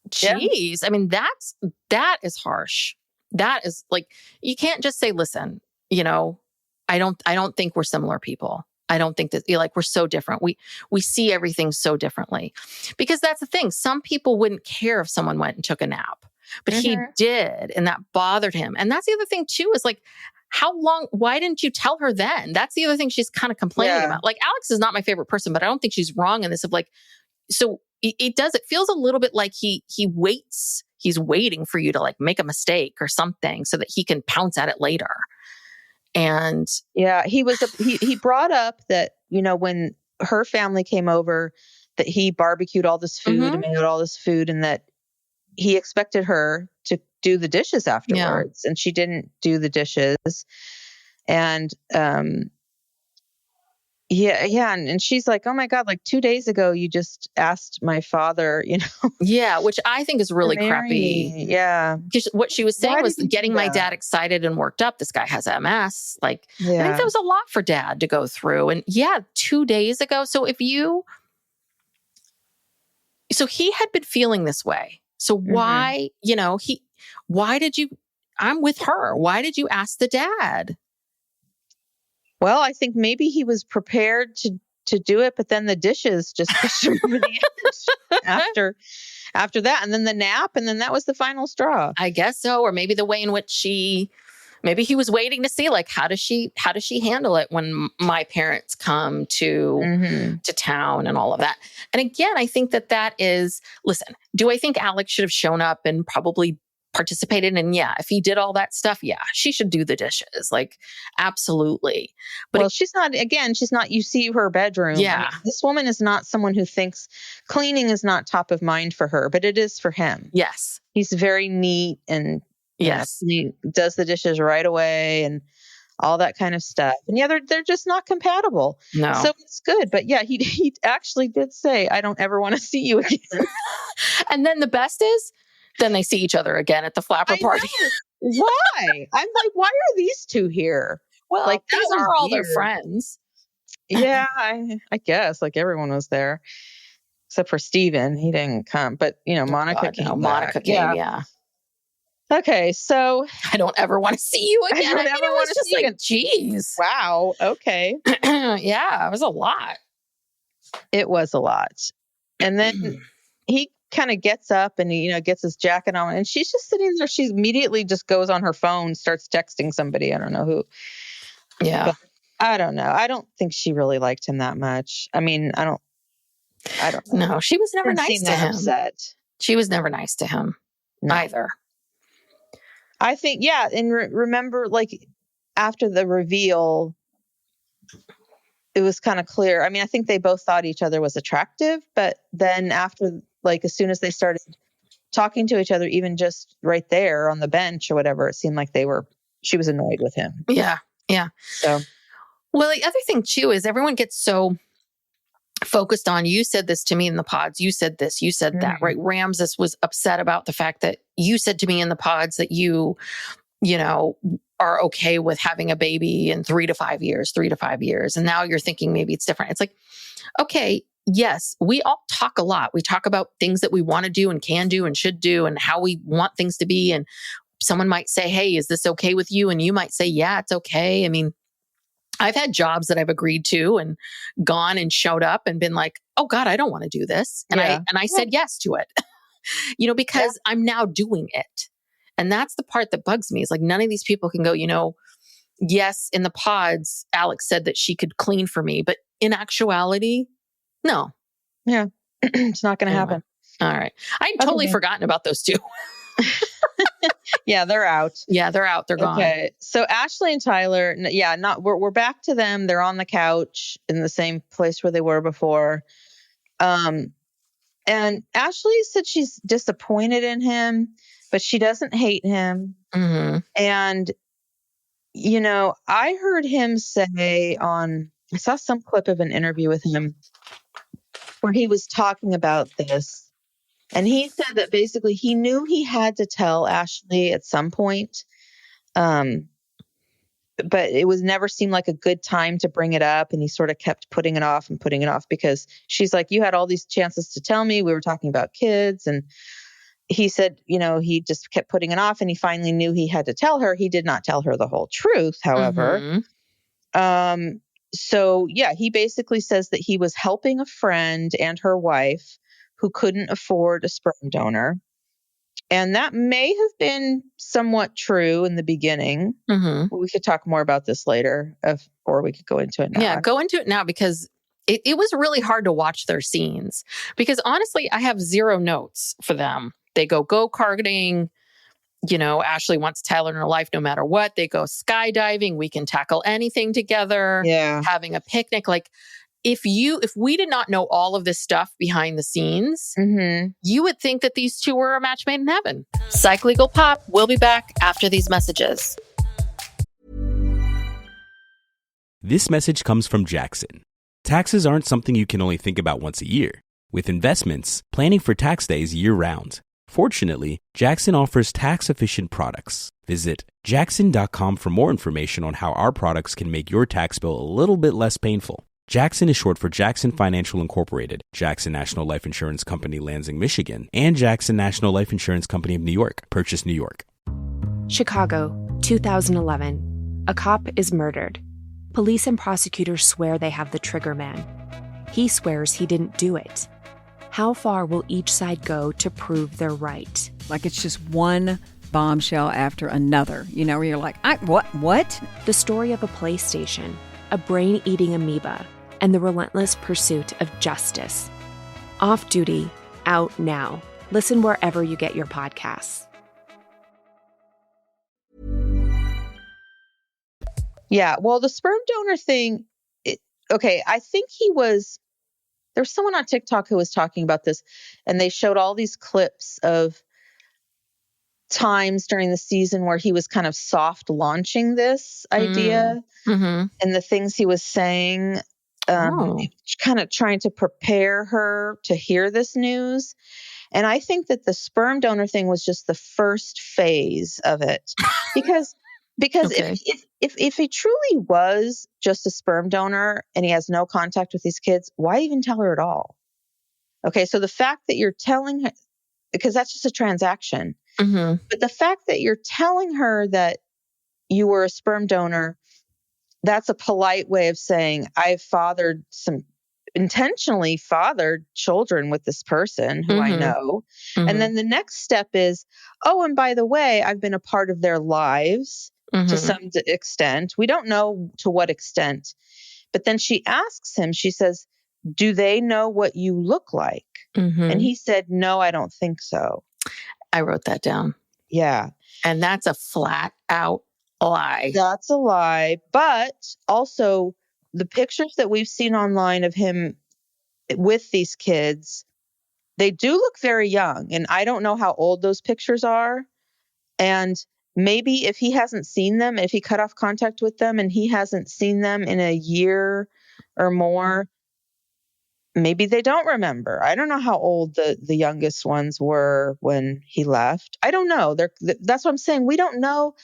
S5: Jeez. I mean, that is harsh. That is like, you can't just say, listen, I don't think we're similar people. I don't think that we're so different. We see everything so differently, because that's the thing. Some people wouldn't care if someone went and took a nap, but he did. And that bothered him. And that's the other thing too, is like, why didn't you tell her then? That's the other thing she's kind of complaining about. Like, Alex is not my favorite person, but I don't think she's wrong in this of like, so it feels a little bit like he waits. He's waiting for you to like make a mistake or something so that he can pounce at it later. And
S6: yeah, he brought up that, when her family came over, that he barbecued all this food and made all this food, and that he expected her to do the dishes afterwards, and she didn't do the dishes. And and she's like, oh my God, like 2 days ago you just asked my father,
S5: yeah, which I think is really crappy.
S6: Yeah,
S5: because what she was saying was getting my dad excited and worked up. This guy has MS. Like, I think that was a lot for dad to go through. And 2 days ago, so he had been feeling this way. So why, why did you? I'm with her. Why did you ask the dad?
S6: Well, I think maybe he was prepared to do it, but then the dishes just pushed him over the edge after that. And then the nap, and then that was the final straw.
S5: I guess so. Or maybe the way in which maybe he was waiting to see, like, how does she handle it when my parents come to town and all of that. And again, I think that is, listen, do I think Alex should have shown up and probably participated? And if he did all that stuff, she should do the dishes. Like, absolutely. But
S6: she's not, you see her bedroom.
S5: Yeah.
S6: I mean, this woman is not someone who thinks cleaning is not top of mind for her, but it is for him.
S5: Yes.
S6: He's very neat and he does the dishes right away and all that kind of stuff. And they're just not compatible.
S5: No.
S6: So it's good. But he actually did say, I don't ever want to see you again.
S5: And then the best is, then they see each other again at the flapper party.
S6: Why? I'm like, why are these two here?
S5: Well,
S6: like,
S5: these are all their friends.
S6: Yeah, I guess like everyone was there except for Steven. He didn't come, but Monica came.
S5: Monica came. Yeah.
S6: Okay, so
S5: I don't ever want to see you again.
S6: I don't ever want to see you again.
S5: Geez.
S6: Wow. Okay.
S5: Yeah, it was a lot.
S6: It was a lot. And then he kind of gets up and he, gets his jacket on, and she's just sitting there. She immediately just goes on her phone, starts texting somebody. I don't know who.
S5: Yeah.
S6: But I don't know. I don't think she really liked him that much. I mean, I don't know.
S5: No, she was never nice to him.
S6: Upset.
S5: She was never nice to him either.
S6: I think, and remember, like, after the reveal, it was kind of clear. I mean, I think they both thought each other was attractive, but then after, like, as soon as they started talking to each other, even just right there on the bench or whatever, it seemed like she was annoyed with him.
S5: Yeah. Yeah.
S6: So,
S5: well, the other thing too is everyone gets so focused on, you said this to me in the pods, you said this, you said that, right? Ramses was upset about the fact that you said to me in the pods that you are okay with having a baby in 3 to 5 years. And now you're thinking maybe it's different. It's like, okay, yes, we all talk a lot. We talk about things that we want to do and can do and should do and how we want things to be. And someone might say, hey, is this okay with you? And you might say, yeah, it's okay. I mean, I've had jobs that I've agreed to and gone and showed up and been like, oh God, I don't want to do this. And I said yes to it, because I'm now doing it. And that's the part that bugs me, is like, none of these people can go, yes, in the pods, Alex said that she could clean for me, but in actuality, no.
S6: Yeah. It's not going to happen.
S5: All right. I'd totally forgotten about those two.
S6: Yeah, they're out.
S5: Yeah, they're out. They're gone.
S6: Okay. So Ashley and Tyler, we're back to them. They're on the couch in the same place where they were before. And Ashley said she's disappointed in him, but she doesn't hate him.
S5: Mm-hmm.
S6: And, I heard him say on I saw some clip of an interview with him where he was talking about this. And he said that basically he knew he had to tell Ashley at some point. But it was never seemed like a good time to bring it up. And he sort of kept putting it off and putting it off because she's like, you had all these chances to tell me. We were talking about kids. And he said, he just kept putting it off and he finally knew he had to tell her. He did not tell her the whole truth, however.
S5: Mhm.
S6: So yeah, he basically says that he was helping a friend and her wife who couldn't afford a sperm donor. And that may have been somewhat true in the beginning.
S5: Mhm.
S6: We could talk more about this later, or we could go into it now.
S5: Yeah, go into it now because it was really hard to watch their scenes. Because honestly, I have zero notes for them. They go karting. Ashley wants Tyler in her life no matter what. They go skydiving. We can tackle anything together.
S6: Yeah.
S5: Having a picnic. Like if we did not know all of this stuff behind the scenes, you would think that these two were a match made in heaven. Psych Legal Pop. We'll be back after these messages.
S3: This message comes from Jackson. Taxes aren't something you can only think about once a year. With investments, planning for tax day is year-round. Fortunately, Jackson offers tax-efficient products. Visit jackson.com for more information on how our products can make your tax bill a little bit less painful. Jackson is short for Jackson Financial Incorporated, Jackson National Life Insurance Company, Lansing, Michigan, and Jackson National Life Insurance Company of New York, Purchase, New York.
S1: Chicago, 2011. A cop is murdered. Police and prosecutors swear they have the trigger man. He swears he didn't do it. How far will each side go to prove they're right?
S2: Like it's just one bombshell after another, where you're like, what?
S1: The story of a PlayStation, a brain-eating amoeba, and the relentless pursuit of justice. Off Duty, out now. Listen wherever you get your podcasts.
S6: Yeah. Well, the sperm donor thing, I think there was someone on TikTok who was talking about this, and they showed all these clips of times during the season where he was kind of soft launching this idea and the things he was saying, kind of trying to prepare her to hear this news. And I think that the sperm donor thing was just the first phase of it because
S5: Okay.
S6: if he truly was just a sperm donor and he has no contact with these kids, why even tell her at all? Okay, so the fact that you're telling her, because that's just a transaction, but the fact that you're telling her that you were a sperm donor, that's a polite way of saying I've intentionally fathered children with this person who I know. And then the next step is, oh, and by the way, I've been a part of their lives to some extent. We don't know to what extent. But then she asks him, she says, do they know what you look like? And he said, no, I don't think so.
S5: I wrote that down.
S6: Yeah.
S5: And that's a flat out lie.
S6: That's a lie. But also the pictures that we've seen online of him with these kids, they do look very young. And I don't know how old those pictures are. And maybe if he hasn't seen them, if he cut off contact with them and he hasn't seen them in a year or more, maybe they don't remember. I don't know how old the youngest ones were when he left. I don't know. That's what I'm saying. We don't know.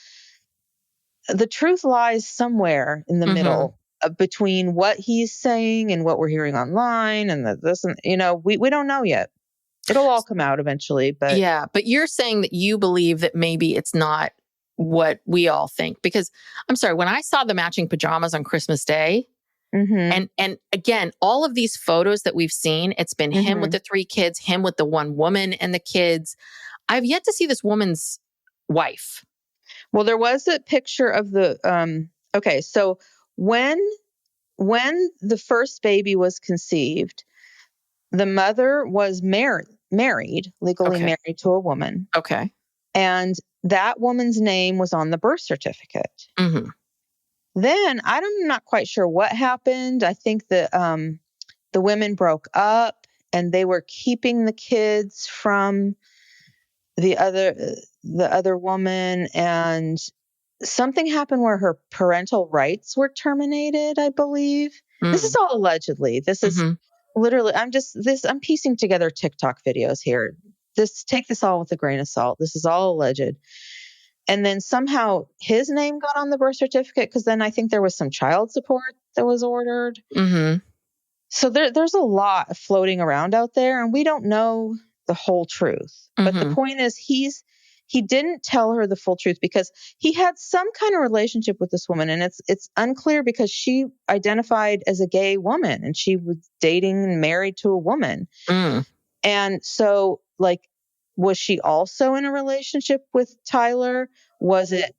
S6: The truth lies somewhere in the middle between what he's saying and what we're hearing online, and we don't know yet. It'll all come out eventually, but
S5: yeah. But you're saying that you believe that maybe it's not what we all think, because I'm sorry, when I saw the matching pajamas on Christmas Day, and again, all of these photos that we've seen, it's been him with the 3 kids, him with the one woman and the kids. I've yet to see this woman's wife.
S6: Well, there was a picture of the okay, so when the first baby was conceived, the mother was married, legally married to a woman.
S5: Okay.
S6: And that woman's name was on the birth certificate. Then I'm not quite sure what happened. I think that the women broke up and they were keeping the kids from the other woman, and something happened where her parental rights were terminated, I believe. This is all allegedly. This is literally, I'm piecing together TikTok videos here. Take this all with a grain of salt. This is all alleged. And then somehow his name got on the birth certificate because then I think there was some child support that was ordered. So there's a lot floating around out there, and we don't know the whole truth. But the point is, he didn't tell her the full truth because he had some kind of relationship with this woman, and it's unclear because she identified as a gay woman and she was dating and married to a woman. And so, like, was she also in a relationship with Tyler? Was it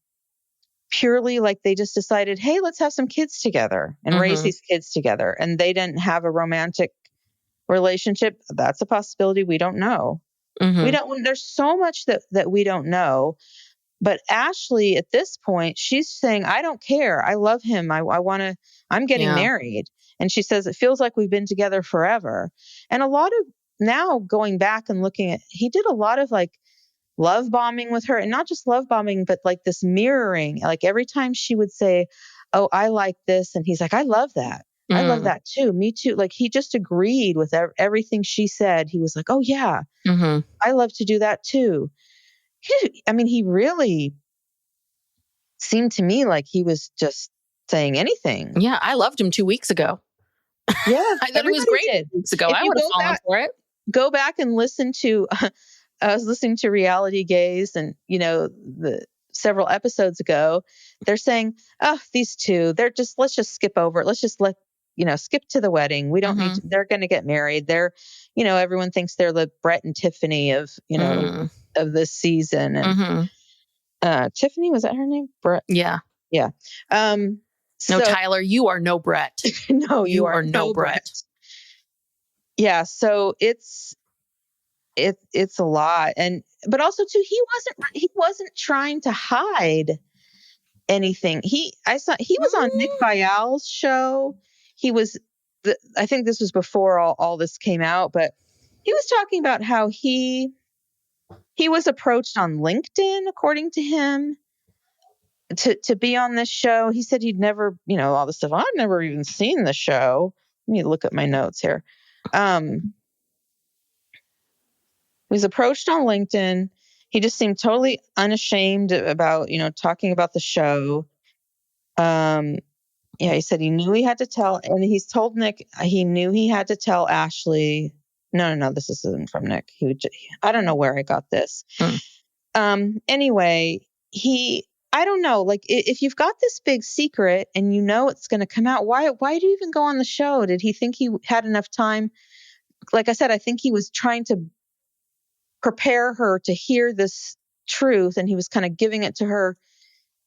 S6: purely like they just decided, hey, let's have some kids together and raise these kids together, and they didn't have a romantic relationship? That's a possibility. We don't know. We don't. There's so much that we don't know. But Ashley, at this point, she's saying, I don't care. I love him. I'm getting married. And she says, it feels like we've been together forever. And a lot of, now going back and looking at, he did a lot of like love bombing with her, and not just love bombing, but like this mirroring. Like every time she would say, oh, I like this. And he's like, I love that. I love that too. Me too. Like he just agreed with everything she said. He was like, oh yeah, I love to do that too. He really seemed to me like he was just saying anything.
S5: Yeah, I loved him 2 weeks ago.
S6: Yeah,
S5: I thought it was great 2 weeks ago. I would have fallen for it.
S6: Go back and listen to, I was listening to Reality Gaze, and, the several episodes ago, they're saying, oh, these two, let's just skip over it. Let's just skip to the wedding. We don't need to, they're going to get married. They're, everyone thinks they're the Brett and Tiffany of, of this season. And Tiffany, was that her name? Brett?
S5: Yeah.
S6: Yeah.
S5: No, Tyler, you are no Brett.
S6: No,
S5: you are no Brett.
S6: Yeah. So it's a lot. But also too, he wasn't trying to hide anything. He was on Nick Viall's show. He was, I think this was before all this came out, but he was talking about how he was approached on LinkedIn, according to him, to be on this show. He said he'd never, all this stuff. I've never even seen the show. Let me look at my notes here. He was approached on LinkedIn. He just seemed totally unashamed about, talking about the show. Yeah, he said he knew he had to tell, and he's told Nick he knew he had to tell Ashley. No, this isn't from Nick. I don't know where I got this. Anyway, I don't know. Like, if you've got this big secret and it's going to come out, why do you even go on the show? Did he think he had enough time? Like I said, I think he was trying to prepare her to hear this truth, and he was kind of giving it to her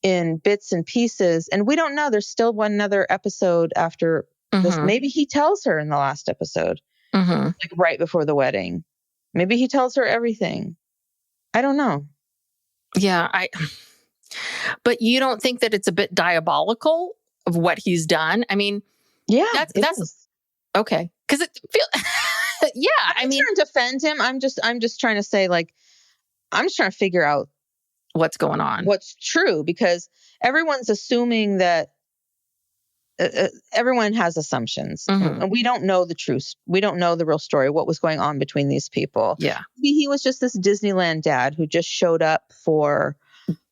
S6: in bits and pieces. And we don't know. There's still one other episode after this. Maybe he tells her in the last episode, like right before the wedding. Maybe he tells her everything. I don't know.
S5: Yeah, but you don't think that it's a bit diabolical of what he's done? I mean,
S6: yeah,
S5: that's okay. Because it feels, yeah.
S6: I'm trying to defend him. I'm just trying to say, like, I'm just trying to figure out
S5: what's going on,
S6: what's true, because everyone's assuming that everyone has assumptions, and we don't know the truth. We don't know the real story, what was going on between these people.
S5: Yeah.
S6: Maybe he was just this Disneyland dad who just showed up for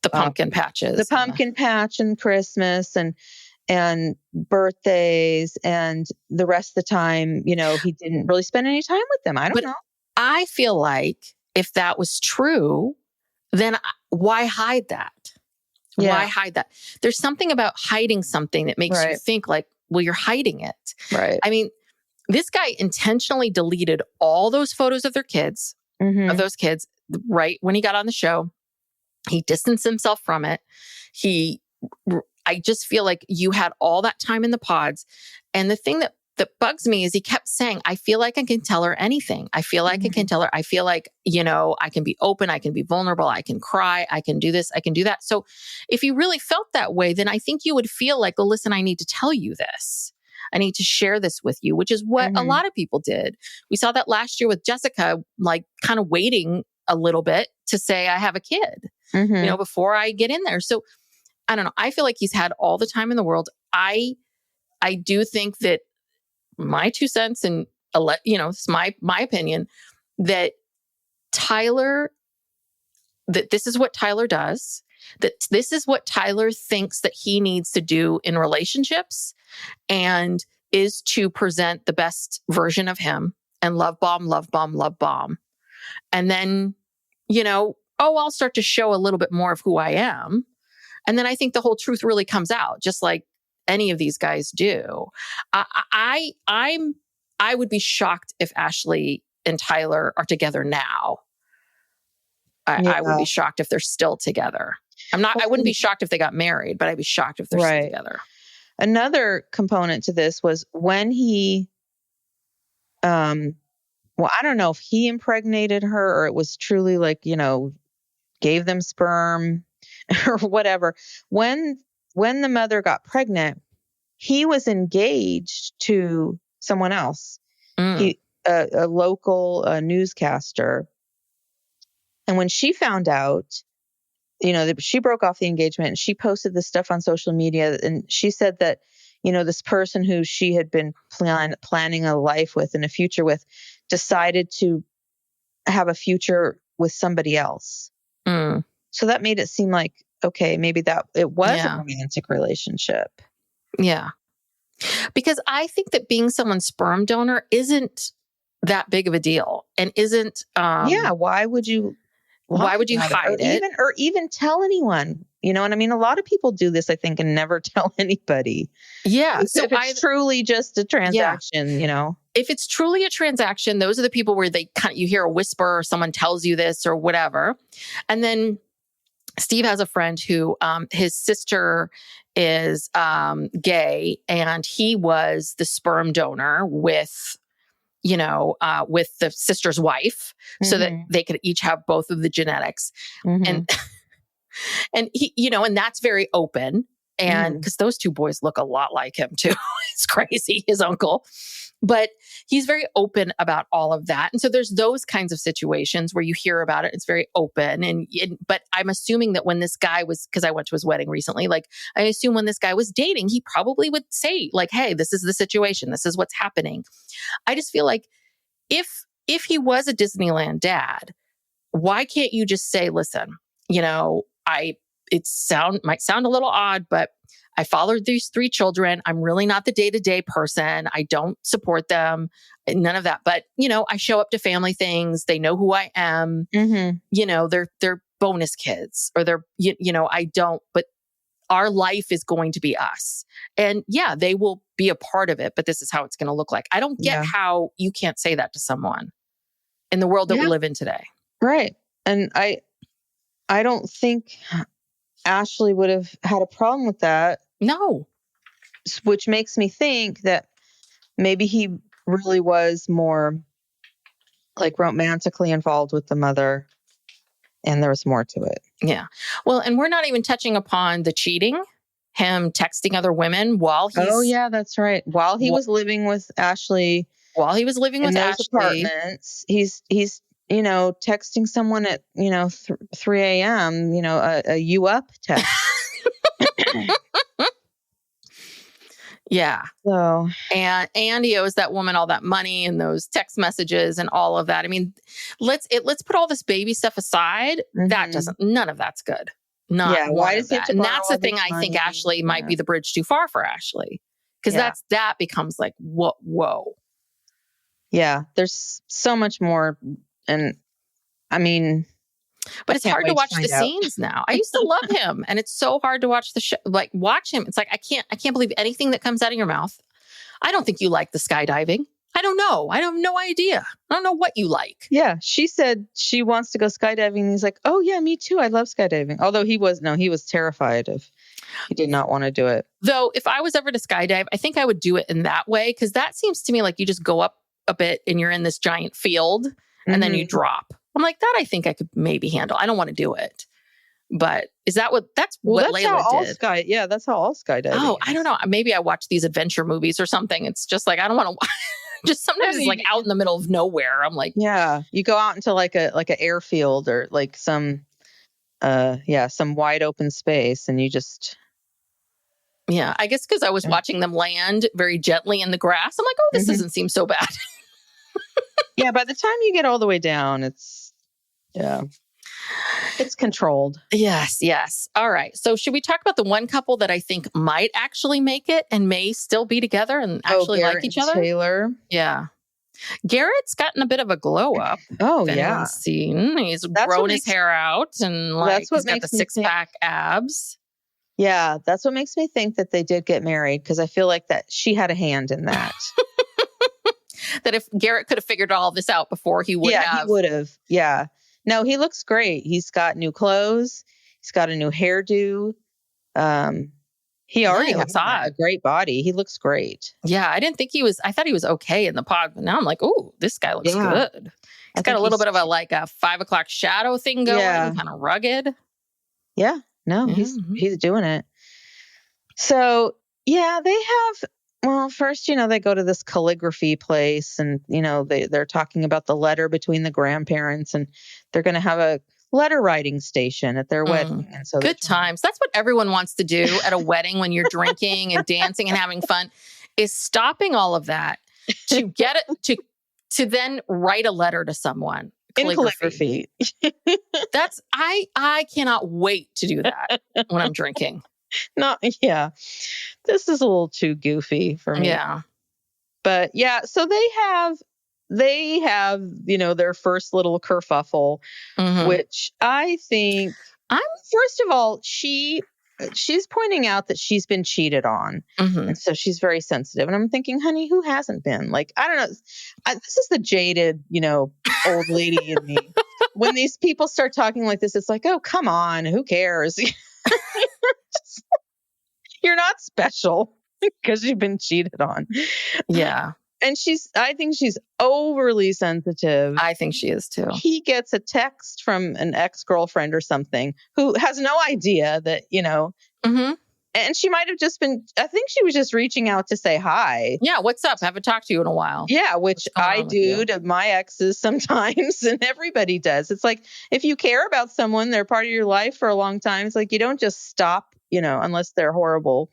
S5: the pumpkin patches,
S6: the pumpkin patch and Christmas and birthdays, and the rest of the time, he didn't really spend any time with them. I don't know.
S5: I feel like if that was true, then why hide that? Yeah. Why hide that? There's something about hiding something that makes you think like, well, you're hiding it.
S6: Right.
S5: I mean, this guy intentionally deleted all those photos of of those kids, right when he got on the show. He distanced himself from it. I just feel like you had all that time in the pods. And the thing that bugs me is he kept saying, I feel like I can tell her anything. I feel like I can tell her. I feel like, I can be open. I can be vulnerable. I can cry. I can do this. I can do that. So if you really felt that way, then I think you would feel like, well, listen, I need to tell you this. I need to share this with you, which is what a lot of people did. We saw that last year with Jessica, like kind of waiting a little bit to say, I have a kid, before I get in there. So I don't know. I feel like he's had all the time in the world. I do think that my 2 cents and, it's my opinion that this is what Tyler does, that this is what Tyler thinks that he needs to do in relationships, and is to present the best version of him and love bomb, love bomb, love bomb. And then, I'll start to show a little bit more of who I am. And then I think the whole truth really comes out, just like any of these guys do. I would be shocked if Ashley and Tyler are together now. I would be shocked if they're still together. I wouldn't be shocked if they got married, but I'd be shocked if they're still together.
S6: Another component to this was when he, I don't know if he impregnated her or it was truly like, gave them sperm or whatever. When the mother got pregnant, he was engaged to someone else, a local newscaster. And when she found out, she broke off the engagement and she posted this stuff on social media. And she said that, this person who she had been planning a life with and a future with decided to have a future with somebody else. So that made it seem like, okay, maybe that it was a romantic relationship.
S5: Yeah. Because I think that being someone's sperm donor isn't that big of a deal and isn't.
S6: Why would you
S5: hide it?
S6: Or even tell anyone? You know what I mean? A lot of people do this, I think, and never tell anybody.
S5: Yeah.
S6: So if it's truly just a transaction,
S5: If it's truly a transaction, those are the people where you hear a whisper or someone tells you this or whatever. And then Steve has a friend who, his sister is gay, and he was the sperm donor with the sister's wife, so that they could each have both of the genetics. And he, and that's very open. And because those two boys look a lot like him too. It's crazy, his uncle. But he's very open about all of that. And so there's those kinds of situations where you hear about it. It's very open. But I'm assuming that when this guy was, because I went to his wedding recently, I assume when this guy was dating, he probably would say hey, this is the situation. This is what's happening. I just feel like if he was a Disneyland dad, why can't you just say, listen, might sound a little odd, but I fathered these 3 children. I'm really not the day-to-day person. I don't support them. None of that. But, I show up to family things. They know who I am. They're bonus kids, or I don't, but our life is going to be us. And they will be a part of it, but this is how it's going to look like. I don't get how you can't say that to someone in the world that we live in today.
S6: Right. And I don't think Ashley would have had a problem with that.
S5: No.
S6: Which makes me think that maybe he really was more romantically involved with the mother, and there was more to it.
S5: Yeah. Well, and we're not even touching upon the cheating, him texting other women while he's...
S6: Oh, yeah, that's right. While he was living with Ashley.
S5: While he was living with Ashley.
S6: Apartments, he's texting someone at, 3 a.m., a you up text.
S5: Yeah.
S6: So,
S5: and he owes that woman all that money and those text messages and all of that. I mean, let's put all this baby stuff aside. None of that's good.
S6: Why does he have to
S5: and
S6: borrow
S5: that's the
S6: all
S5: thing.
S6: this
S5: I think
S6: money?
S5: Ashley might be the bridge too far for Ashley, because that becomes like, whoa.
S6: Yeah, there's so much more. And I mean,
S5: but it's hard to watch the scenes now. I used to love him, and it's so hard to watch the show. Watch him. It's like I can't believe anything that comes out of your mouth. I don't think you like the skydiving. I don't know. I have no idea. I don't know what you like.
S6: Yeah, she said she wants to go skydiving. And he's like, "Oh yeah, me too. I love skydiving." Although he was terrified of. He did not want to do it.
S5: Though, if I was ever to skydive, I think I would do it in that way, because that seems to me like you just go up a bit and you're in this giant field, and then you drop. I'm like, that I think I could maybe handle. I don't want to do it. But is that what Layla did?
S6: That's how all skydiving
S5: is. I don't know. Maybe I watch these adventure movies or something. It's just like, I don't want to just sometimes it's like out in the middle of nowhere. I'm like,
S6: yeah, you go out into like an airfield or like some some wide open space, and you just
S5: Yeah, I guess because I was watching them land very gently in the grass. I'm like, oh, this doesn't seem so bad.
S6: yeah. By the time you get all the way down, it's controlled.
S5: Yes. All right. So should we talk about the one couple that I think might actually make it and may still be together and actually like each other?
S6: Taylor.
S5: Yeah. Garrett's gotten a bit of a glow up.
S6: Oh,
S5: if
S6: yeah.
S5: anyone's seen. He's grown his hair out and
S6: that's what
S5: he's got the
S6: makes me
S5: 6-pack abs.
S6: Yeah, that's what makes me think that they did get married, because I feel like that she had a hand in that.
S5: That if Garrett could have figured all this out before, he would have.
S6: Yeah, he would have. Yeah. No, he looks great. He's got new clothes. He's got a new hairdo. He already has a great body. He looks great.
S5: Yeah, I thought he was okay in the pod, but now I'm like, oh, this guy looks good. He's got a little bit of a 5 o'clock shadow thing going, kind of rugged.
S6: Yeah, no, he's doing it. So yeah, they have. Well, first, they go to this calligraphy place, and they're talking about the letter between the grandparents, and they're going to have a letter writing station at their wedding. And so
S5: good times. That's what everyone wants to do at a wedding when you're drinking and dancing and having fun, is stopping all of that to get it to then write a letter to someone.
S6: Calligraphy.
S5: That's I cannot wait to do that when I'm drinking.
S6: This is a little too goofy for me.
S5: Yeah.
S6: But yeah, so they have their first little kerfuffle, which I think first of all, she's pointing out that she's been cheated on. And so she's very sensitive. And I'm thinking, honey, who hasn't been? Like, I don't know. This is the jaded, old lady in me. When these people start talking like this, it's like, oh, come on, who cares? You're not special because you've been cheated on.
S5: Yeah.
S6: And I think she's overly sensitive.
S5: I think she is too.
S6: He gets a text from an ex-girlfriend or something who has no idea that, and she might have just been, I think she was just reaching out to say hi.
S5: Yeah. What's up? Haven't talked to you in a while.
S6: Yeah. Which I do to my exes sometimes, and everybody does. It's like, if you care about someone, they're part of your life for a long time. It's like, you don't just stop, unless they're horrible.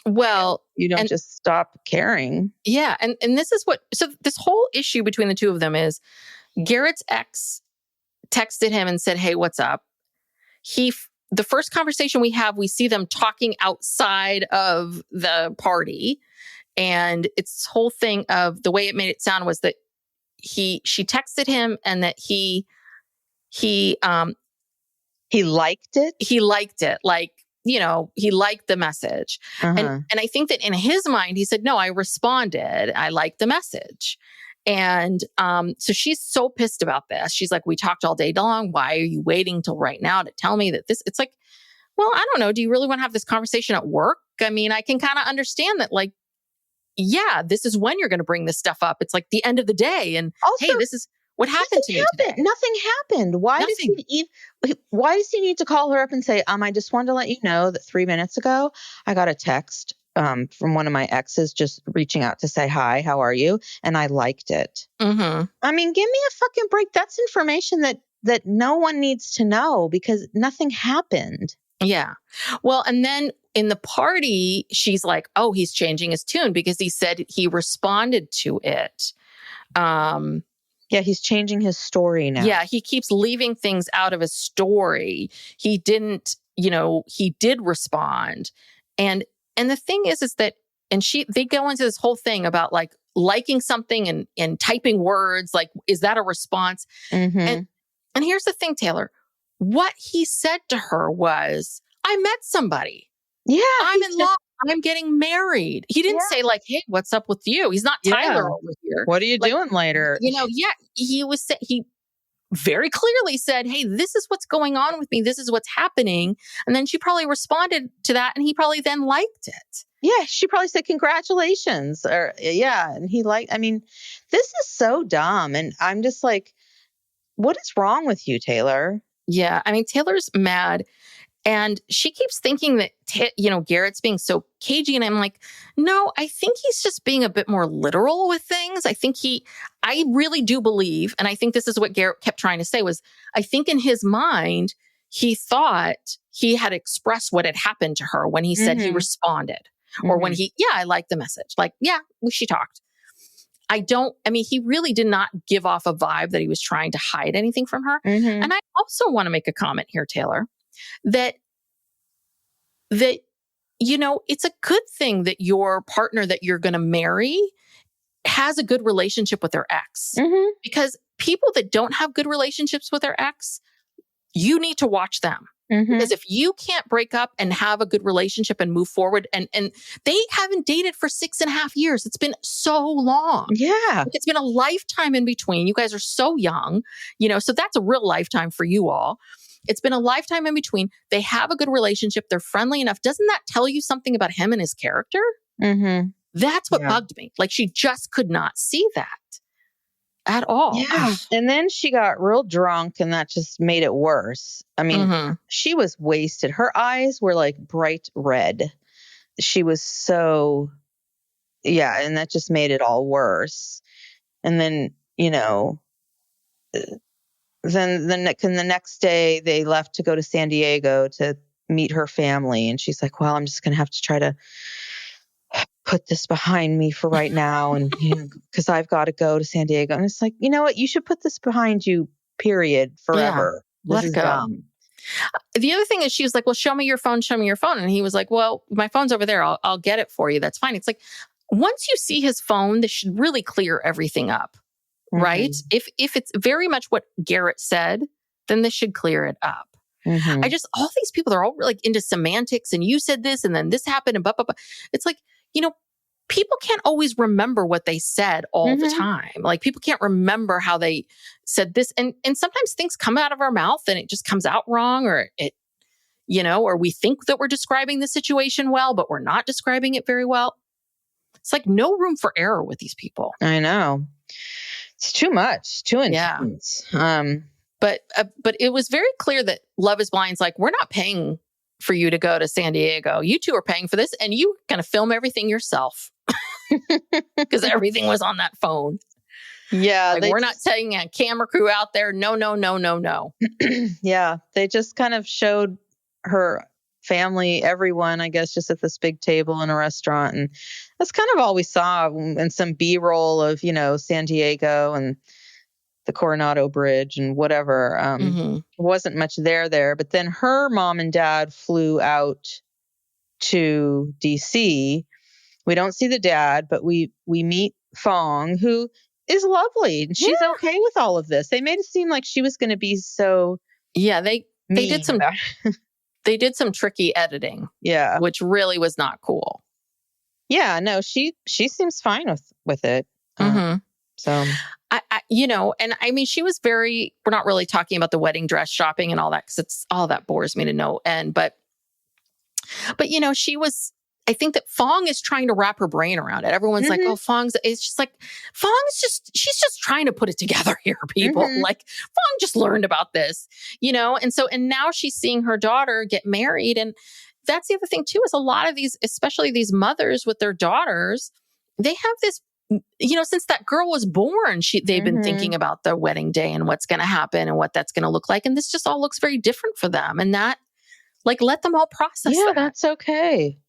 S5: Well,
S6: you don't just stop caring.
S5: Yeah. And this is so this whole issue between the two of them is Garrett's ex texted him and said, hey, what's up? The first conversation we have, we see them talking outside of the party. And it's this whole thing of the way it made it sound was that she texted him and that he
S6: liked it.
S5: He liked it. Like, he liked the message. And I think that in his mind, he said, no, I responded. I liked the message. And so she's so pissed about this. She's like, we talked all day long. Why are you waiting till right now to tell me that this? It's like, well, I don't know. Do you really want to have this conversation at work? I mean, I can kind of understand that, like, yeah, this is when you're going to bring this stuff up. It's like the end of the day. And also, hey, this is what happened to you today.
S6: Nothing happened. Why does he need to call her up and say, I just wanted to let you know that 3 minutes ago, I got a text from one of my exes just reaching out to say, hi, how are you? And I liked it. I mean, give me a fucking break. That's information that no one needs to know because nothing happened.
S5: Yeah. Well, and then in the party, she's like, oh, he's changing his tune because he said he responded to it.
S6: Yeah, he's changing his story now.
S5: Yeah, he keeps leaving things out of his story. He didn't, he did respond. And the thing is that, and they go into this whole thing about like liking something and typing words, like, is that a response? And here's the thing, Taylor, what he said to her was, I met somebody. Yeah. I'm in love. I'm getting married. He didn't say like, hey, what's up with you? He's not Tyler over here.
S6: What are you doing later?
S5: He very clearly said, hey, this is what's going on with me. This is what's happening. And then she probably responded to that and he probably then liked it.
S6: Yeah. She probably said, congratulations. And this is so dumb. And I'm just like, what is wrong with you, Taylor?
S5: Yeah. I mean, Taylor's mad. And she keeps thinking that, Garrett's being so cagey. And I'm like, no, I think he's just being a bit more literal with things. I really do believe, and I think this is what Garrett kept trying to say was, I think in his mind, he thought he had expressed what had happened to her when he said he responded, or when I like the message. Like, yeah, she talked. He really did not give off a vibe that he was trying to hide anything from her. And I also want to make a comment here, Taylor, that, it's a good thing that your partner that you're going to marry has a good relationship with their ex. Because people that don't have good relationships with their ex, you need to watch them. Because if you can't break up and have a good relationship and move forward, and they haven't dated for 6.5 years. It's been so long.
S6: Yeah.
S5: It's been a lifetime in between. You guys are so young, so that's a real lifetime for you all. It's been a lifetime in between. They have a good relationship. They're friendly enough. Doesn't that tell you something about him and his character? That's what bugged me. Like, she just could not see that at all.
S6: Yeah. And then she got real drunk, and that just made it worse. I mean, she was wasted. Her eyes were like bright red. She was so, and that just made it all worse. And then, then the next day they left to go to San Diego to meet her family. And she's like, well, I'm just going to have to try to put this behind me for right now. And, because I've got to go to San Diego. And it's like, you know what? You should put this behind you, period, forever.
S5: Yeah, let it go.
S6: Dumb.
S5: The other thing is, she was like, well, show me your phone. And he was like, well, my phone's over there. I'll get it for you. That's fine. It's like, once you see his phone, this should really clear everything up, right? If it's very much what Garrett said, then this should clear it up. All these people, they're all like into semantics, and you said this, and then this happened, and blah, blah, blah. It's like, people can't always remember what they said all the time. Like, people can't remember how they said this. And sometimes things come out of our mouth and it just comes out wrong, or or we think that we're describing the situation well, but we're not describing it very well. It's like no room for error with these people.
S6: I know. It's too much, too intense.
S5: But it was very clear that Love is Blind's like, we're not paying for you to go to San Diego. You two are paying for this, and you're going to film everything yourself. Because everything was on that phone.
S6: Yeah.
S5: Like, we're not taking a camera crew out there. No.
S6: Yeah. They just kind of showed her family, everyone, I guess, just at this big table in a restaurant. And that's kind of all we saw, and some B-roll of, San Diego and the Coronado Bridge and whatever. Wasn't much there. But then her mom and dad flew out to DC. We don't see the dad, but we meet Fong, who is lovely. And she's okay with all of this. They made it seem like she was going to be so
S5: they did some they did some tricky editing. Yeah. Which really was not cool.
S6: Yeah, no, she seems fine with it. So
S5: and I mean, she was we're not really talking about the wedding dress shopping and all that, because it's all that bores me to no end. But she was, I think that Fong is trying to wrap her brain around it. Everyone's like, oh, it's just like, she's just trying to put it together here, people. Like, Fong just learned about this, and now she's seeing her daughter get married. And that's the other thing too, is a lot of these, especially these mothers with their daughters, they have this, since that girl was born, they've been thinking about the wedding day and what's going to happen and what that's going to look like. And this just all looks very different for them. And that, like, let them all process that.
S6: That's okay.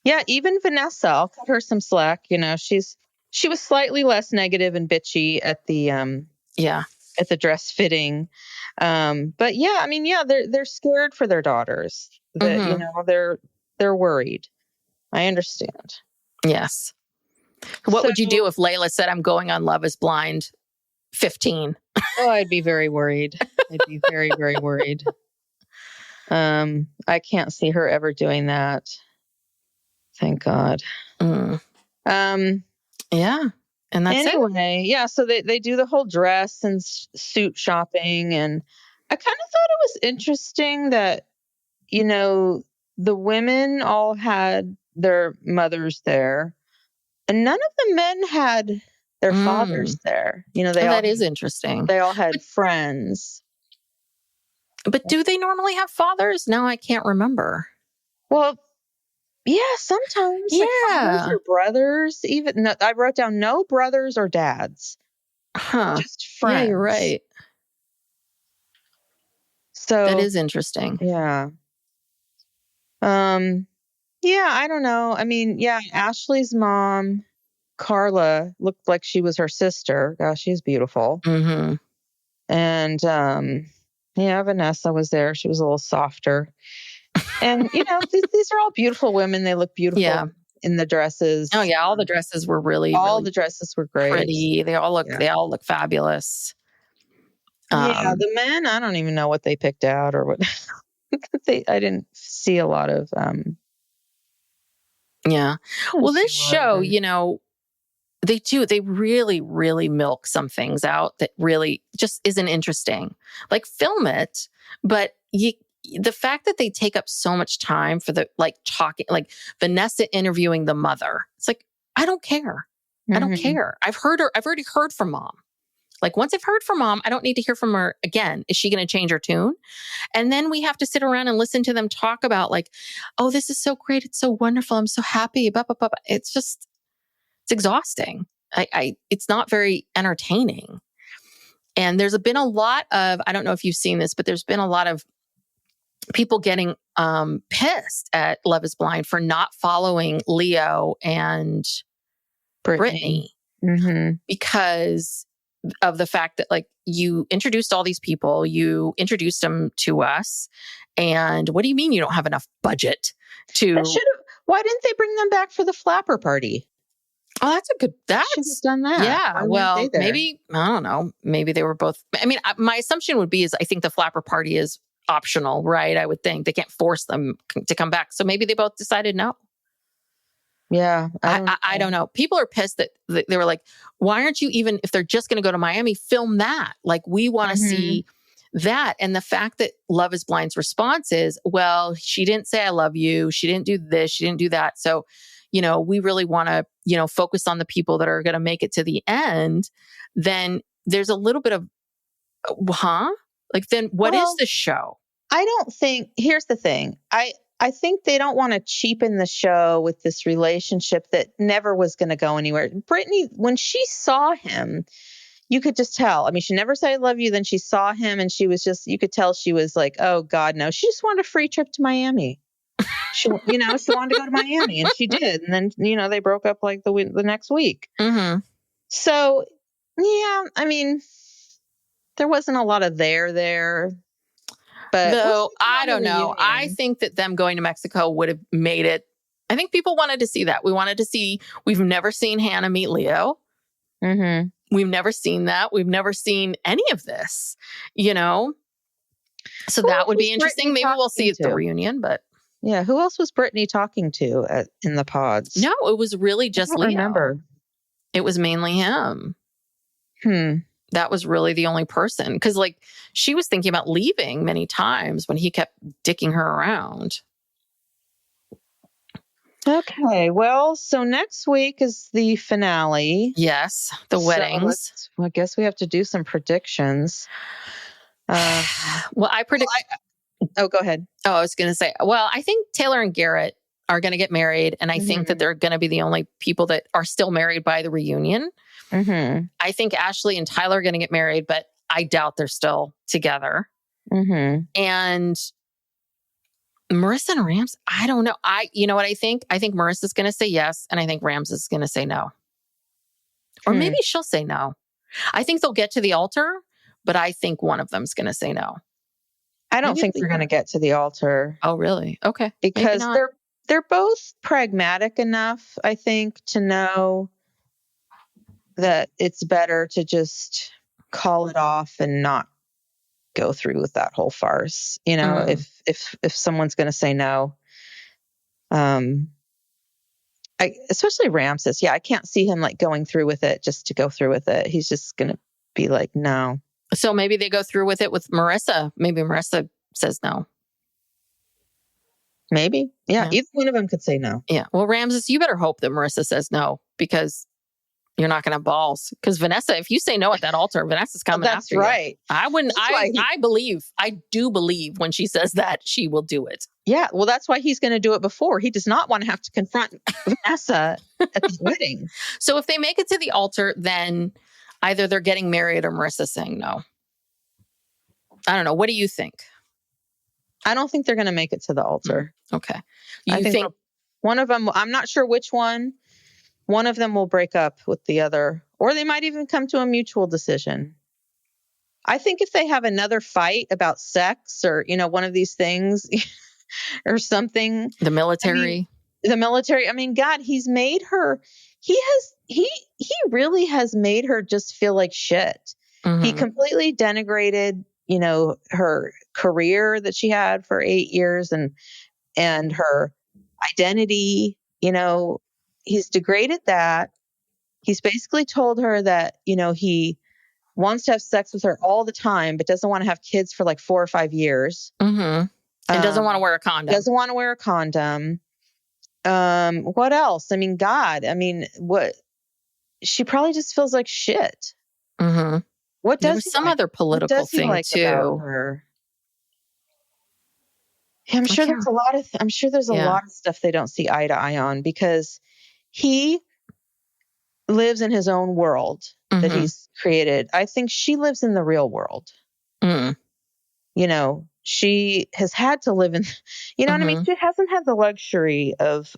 S6: Yeah, even Vanessa, I'll cut her some slack. She was slightly less negative and bitchy at the at the dress fitting. But yeah, I mean, they're scared for their daughters. That they're worried. I understand.
S5: Yes. What would you do if Layla said, I'm going on Love is Blind 15?
S6: Oh, I'd be very worried. I'd be very, very worried. I can't see her ever doing that. Thank God.
S5: Yeah. And that's
S6: anyway, yeah. So they do the whole dress and suit shopping. And I kind of thought it was interesting that, the women all had their mothers there, and none of the men had their fathers there.
S5: That is interesting.
S6: They all had friends.
S5: But do they normally have fathers? Now I can't remember.
S6: Well, yeah, sometimes. Yeah. Like fathers or brothers. I wrote down no brothers or dads.
S5: Huh.
S6: Just friends.
S5: Yeah, you're right.
S6: So
S5: That is interesting.
S6: yeah. Yeah, I don't know. I mean, yeah, Ashley's mom, Carla, looked like she was her sister. Gosh, she's beautiful.
S5: Mm-hmm.
S6: And yeah, Vanessa was there. She was a little softer. And these are all beautiful women. They look beautiful
S5: Yeah.
S6: in the dresses.
S5: Oh yeah, all the dresses were really,
S6: All
S5: really
S6: the dresses were great.
S5: pretty. They all look fabulous.
S6: Yeah, the men, I don't even know what they picked out or what I didn't see a lot of
S5: yeah. Well, this
S6: see a lot
S5: show,
S6: of them.
S5: they really, really milk some things out that really just isn't interesting. Like, film it, but the fact that they take up so much time for the talking, like Vanessa interviewing the mother. It's like, I don't care. I don't care. I've already heard from mom. Like, once I've heard from mom, I don't need to hear from her again. Is she going to change her tune? And then we have to sit around and listen to them talk about like, oh, this is so great. It's so wonderful. I'm so happy. Blah, blah, blah, blah. It's exhausting. It's not very entertaining. And there's been a lot of, I don't know if you've seen this, but there's been a lot of people getting pissed at Love is Blind for not following Leo and Brittany. Because of the fact that like you introduced all these people, you introduced them to us. And what do you mean you don't have enough budget to...
S6: Why didn't they bring them back for the flapper party?
S5: Oh, should have
S6: done that.
S5: Yeah. Well, maybe, I don't know. Maybe they were both. I mean, my assumption would be is I think the flapper party is optional, right? I would think they can't force them to come back. So maybe they both decided no.
S6: Yeah.
S5: I don't know. People are pissed that they were like, why aren't you even, if they're just going to go to Miami, film that? Like, we want to see that. And the fact that Love is Blind's response is, well, she didn't say I love you. She didn't do this. She didn't do that. So, we really want to, focus on the people that are going to make it to the end. Then there's a little bit of, Like, then what is the show?
S6: I don't think, here's the thing. I think they don't want to cheapen the show with this relationship that never was going to go anywhere. Brittany, when she saw him, you could just tell. I mean, she never said I love you. Then she saw him and she was just, you could tell she was like, oh God, no. She just wanted a free trip to Miami. She wanted to go to Miami, and she did. And then, they broke up like the next week. So, yeah, I mean, there wasn't a lot of there. But
S5: though, I don't know. I think that them going to Mexico would have made it. I think people wanted to see that. We wanted to see, we've never seen Hannah meet Leo. We've never seen that. We've never seen any of this, So that would be interesting. Maybe we'll see at the reunion, but.
S6: Yeah, who else was Brittany talking to in the pods?
S5: No, it was really just Leo.
S6: Remember.
S5: It was mainly him. That was really the only person. Because, like, she was thinking about leaving many times when he kept dicking her around.
S6: Okay, well, so next week is the finale.
S5: Yes, the weddings.
S6: I guess we have to do some predictions.
S5: Well, I predict...
S6: Oh, go ahead.
S5: Oh, I was going to say, well, I think Taylor and Garrett are going to get married. And I think that they're going to be the only people that are still married by the reunion. I think Ashley and Tyler are going to get married, but I doubt they're still together. And Marissa and Rams, I don't know. You know what I think? I think Marissa's going to say yes. And I think Rams is going to say no. Or maybe she'll say no. I think they'll get to the altar, but I think one of them's going to say no.
S6: I don't think they're going to get to the altar.
S5: Oh, really? Okay.
S6: Because they're both pragmatic enough, I think, to know that it's better to just call it off and not go through with that whole farce. If someone's going to say no, especially Ramses. Yeah, I can't see him like going through with it just to go through with it. He's just going to be like, no.
S5: So maybe they go through with it with Marissa. Maybe Marissa says no.
S6: Maybe. Yeah. Either one of them could say no.
S5: Yeah. Well, Ramses, you better hope that Marissa says no, because you're not going to have balls. Because Vanessa, if you say no at that altar, Vanessa's coming after you.
S6: That's right.
S5: I wouldn't. I do believe when she says that, she will do it.
S6: Yeah. Well, that's why he's going to do it before. He does not want to have to confront Vanessa at the wedding.
S5: So if they make it to the altar, then either they're getting married or Marissa's saying no. I don't know. What do you think?
S6: I don't think they're going to make it to the altar.
S5: Okay.
S6: I
S5: You
S6: think
S5: think
S6: one of them, I'm not sure which one. One of them will break up with the other, or they might even come to a mutual decision. I think if they have another fight about sex or, one of these things or something,
S5: the military?
S6: the military, God, he's made her, he really has made her just feel like shit. He
S5: Mhm.
S6: completely denigrated, her career that she had for 8 years and her identity, he's degraded that. He's basically told her that, he wants to have sex with her all the time, but doesn't want to have kids for like 4 or 5 years.
S5: Mhm. And doesn't want to wear a condom.
S6: Doesn't want to wear a condom. What else? God, what? She probably just feels like shit.
S5: Mhm.
S6: What
S5: There
S6: does
S5: was
S6: he
S5: some
S6: like?
S5: other
S6: What
S5: political
S6: does he
S5: thing
S6: like about
S5: too.
S6: her? Yeah, I'm
S5: I
S6: sure
S5: can't-
S6: there's a lot of. I'm sure there's a
S5: Yeah.
S6: lot of stuff they don't see eye to eye on because he lives in his own world that
S5: Mhm.
S6: he's created. I think she lives in the real world.
S5: Mm.
S6: She has had to live in, what I mean?
S5: Mhm.
S6: She hasn't had the luxury of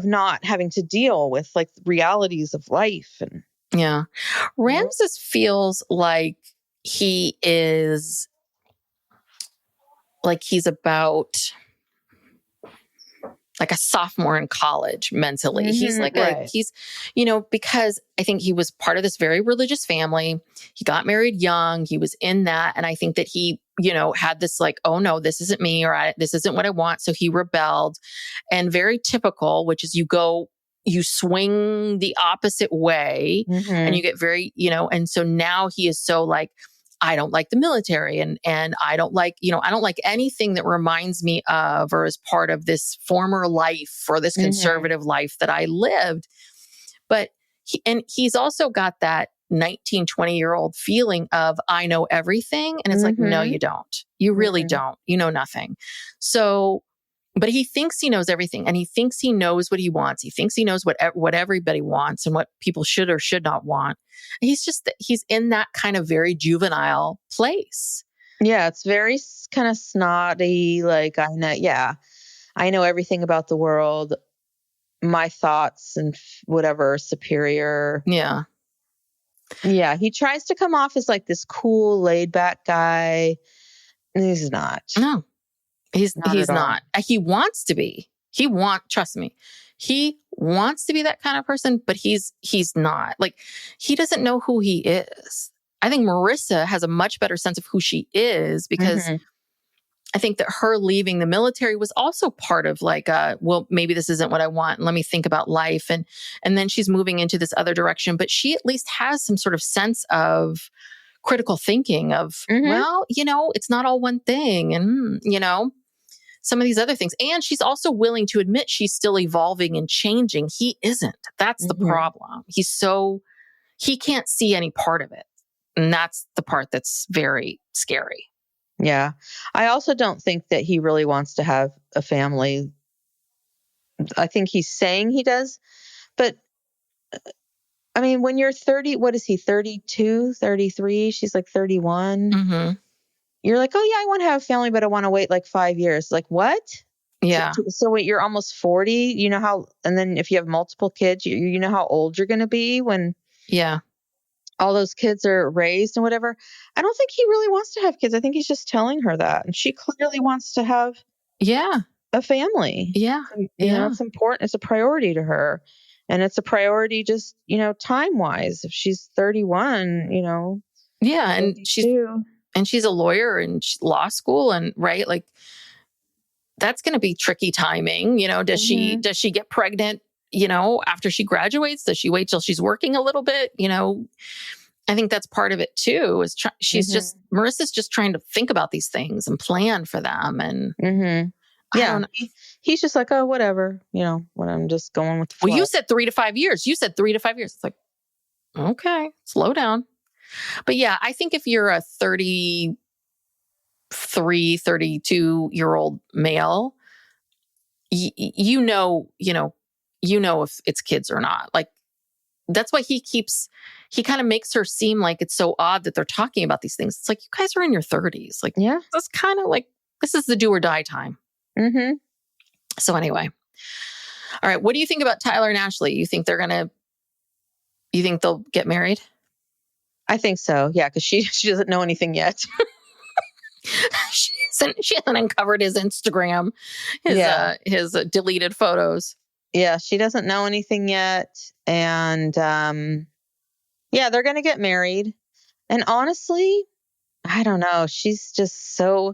S6: not having to deal with like realities of life and
S5: Yeah. Ramses feels like he is like he's about like a sophomore in college mentally. He's like
S6: right.
S5: because I think he was part of this very religious family. He got married young. He was in that. And I think that he, had this like, oh no, this isn't me or this isn't what I want. So he rebelled, and very typical, which is you swing the opposite way and you get very, and so now he is so like, I don't like the military and I don't like, I don't like anything that reminds me of or is part of this former life or this conservative life that I lived. But he's also got that 19, 20-year-old feeling of I know everything. And it's like, no, you don't. You really don't. You know nothing. So, but he thinks he knows everything and he thinks he knows what he wants. He thinks he knows what everybody wants and what people should or should not want. He's in that kind of very juvenile place.
S6: Yeah, it's very kind of snotty. Like, I know everything about the world. My thoughts and whatever superior.
S5: Yeah.
S6: Yeah, he tries to come off as like this cool, laid back guy. And he's not.
S5: No. He's
S6: at all.
S5: not. He wants to be. Trust me. He wants to be that kind of person, but he's not. Like, he doesn't know who he is. I think Marissa has a much better sense of who she is because I think that her leaving the military was also part of like, well, maybe this isn't what I want. Let me think about life. And then she's moving into this other direction, but she at least has some sort of sense of critical thinking of, well, it's not all one thing. And, some of these other things. And she's also willing to admit she's still evolving and changing. He isn't. That's the problem. He can't see any part of it. And that's the part that's very scary.
S6: Yeah. I also don't think that he really wants to have a family. I think he's saying he does. But when you're 30, what is he, 32, 33? She's like 31. You're like, oh yeah, I want to have a family, but I want to wait like 5 years. Like, what?
S5: Yeah.
S6: So wait, you're almost 40. You know how, and then if you have multiple kids, you know how old you're going to be when all those kids are raised and whatever. I don't think he really wants to have kids. I think he's just telling her that. And she clearly wants to have a family.
S5: Yeah.
S6: It's important. It's a priority to her. And it's a priority just, time wise. If she's 31,
S5: Yeah. And
S6: 32.
S5: she's a lawyer in law school and right. Like that's going to be tricky timing. Does she get pregnant, after she graduates? Does she wait till she's working a little bit? I think that's part of it too, is Marissa's just trying to think about these things and plan for them. And
S6: he's just like, oh, whatever, when I'm just going with the flow.
S5: Well, you said 3 to 5 years. It's like, okay, slow down. But yeah, I think if you're a 33, 32-year-old male, you know if it's kids or not. Like that's why he kind of makes her seem like it's so odd that they're talking about these things. It's like, you guys are in your 30s. Like,
S6: Yeah.
S5: that's kind of like, this is the do or die time.
S6: Mm-hmm.
S5: So anyway. All right. What do you think about Tyler and Ashley? You think they'll get married?
S6: I think so. Yeah. Because she doesn't know anything yet.
S5: She hasn't uncovered his Instagram, his deleted photos.
S6: Yeah. She doesn't know anything yet. And yeah, they're going to get married. And honestly, I don't know. She's just so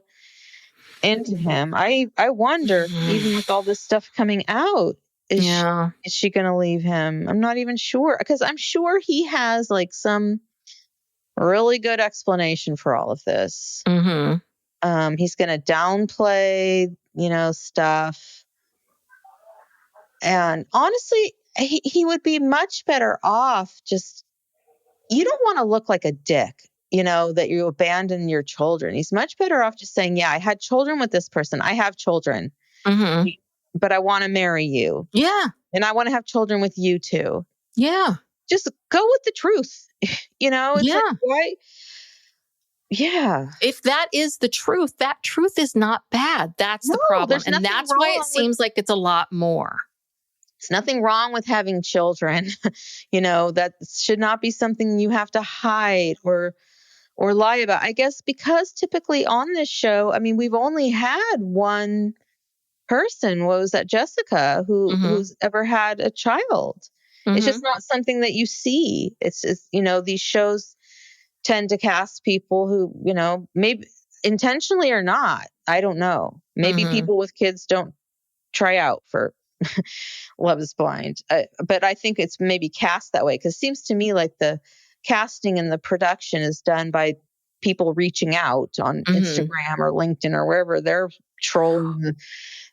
S6: into him. I wonder, even with all this stuff coming out, is she going to leave him? I'm not even sure, because I'm sure he has like some really good explanation for all of this.
S5: Mm-hmm.
S6: He's going to downplay, stuff. And honestly, he would be much better off just, you don't want to look like a dick, that you abandon your children. He's much better off just saying, yeah, I had children with this person. I have children, but I want to marry you.
S5: Yeah.
S6: And I want to have children with you too.
S5: Yeah.
S6: Just go with the truth. It's like, why? Yeah.
S5: If that is the truth, that truth is not bad. That's the problem. And that's why it seems like it's a lot more.
S6: There's nothing wrong with having children. That should not be something you have to hide or lie about. I guess because typically on this show, I mean, we've only had one person. What was that? Jessica, who's ever had a child. It's just not something that you see. It's these shows tend to cast people who, maybe intentionally or not, I don't know. Maybe people with kids don't try out for Love is Blind. But I think it's maybe cast that way, because it seems to me like the casting and the production is done by people reaching out on Instagram or LinkedIn or wherever they're trolling.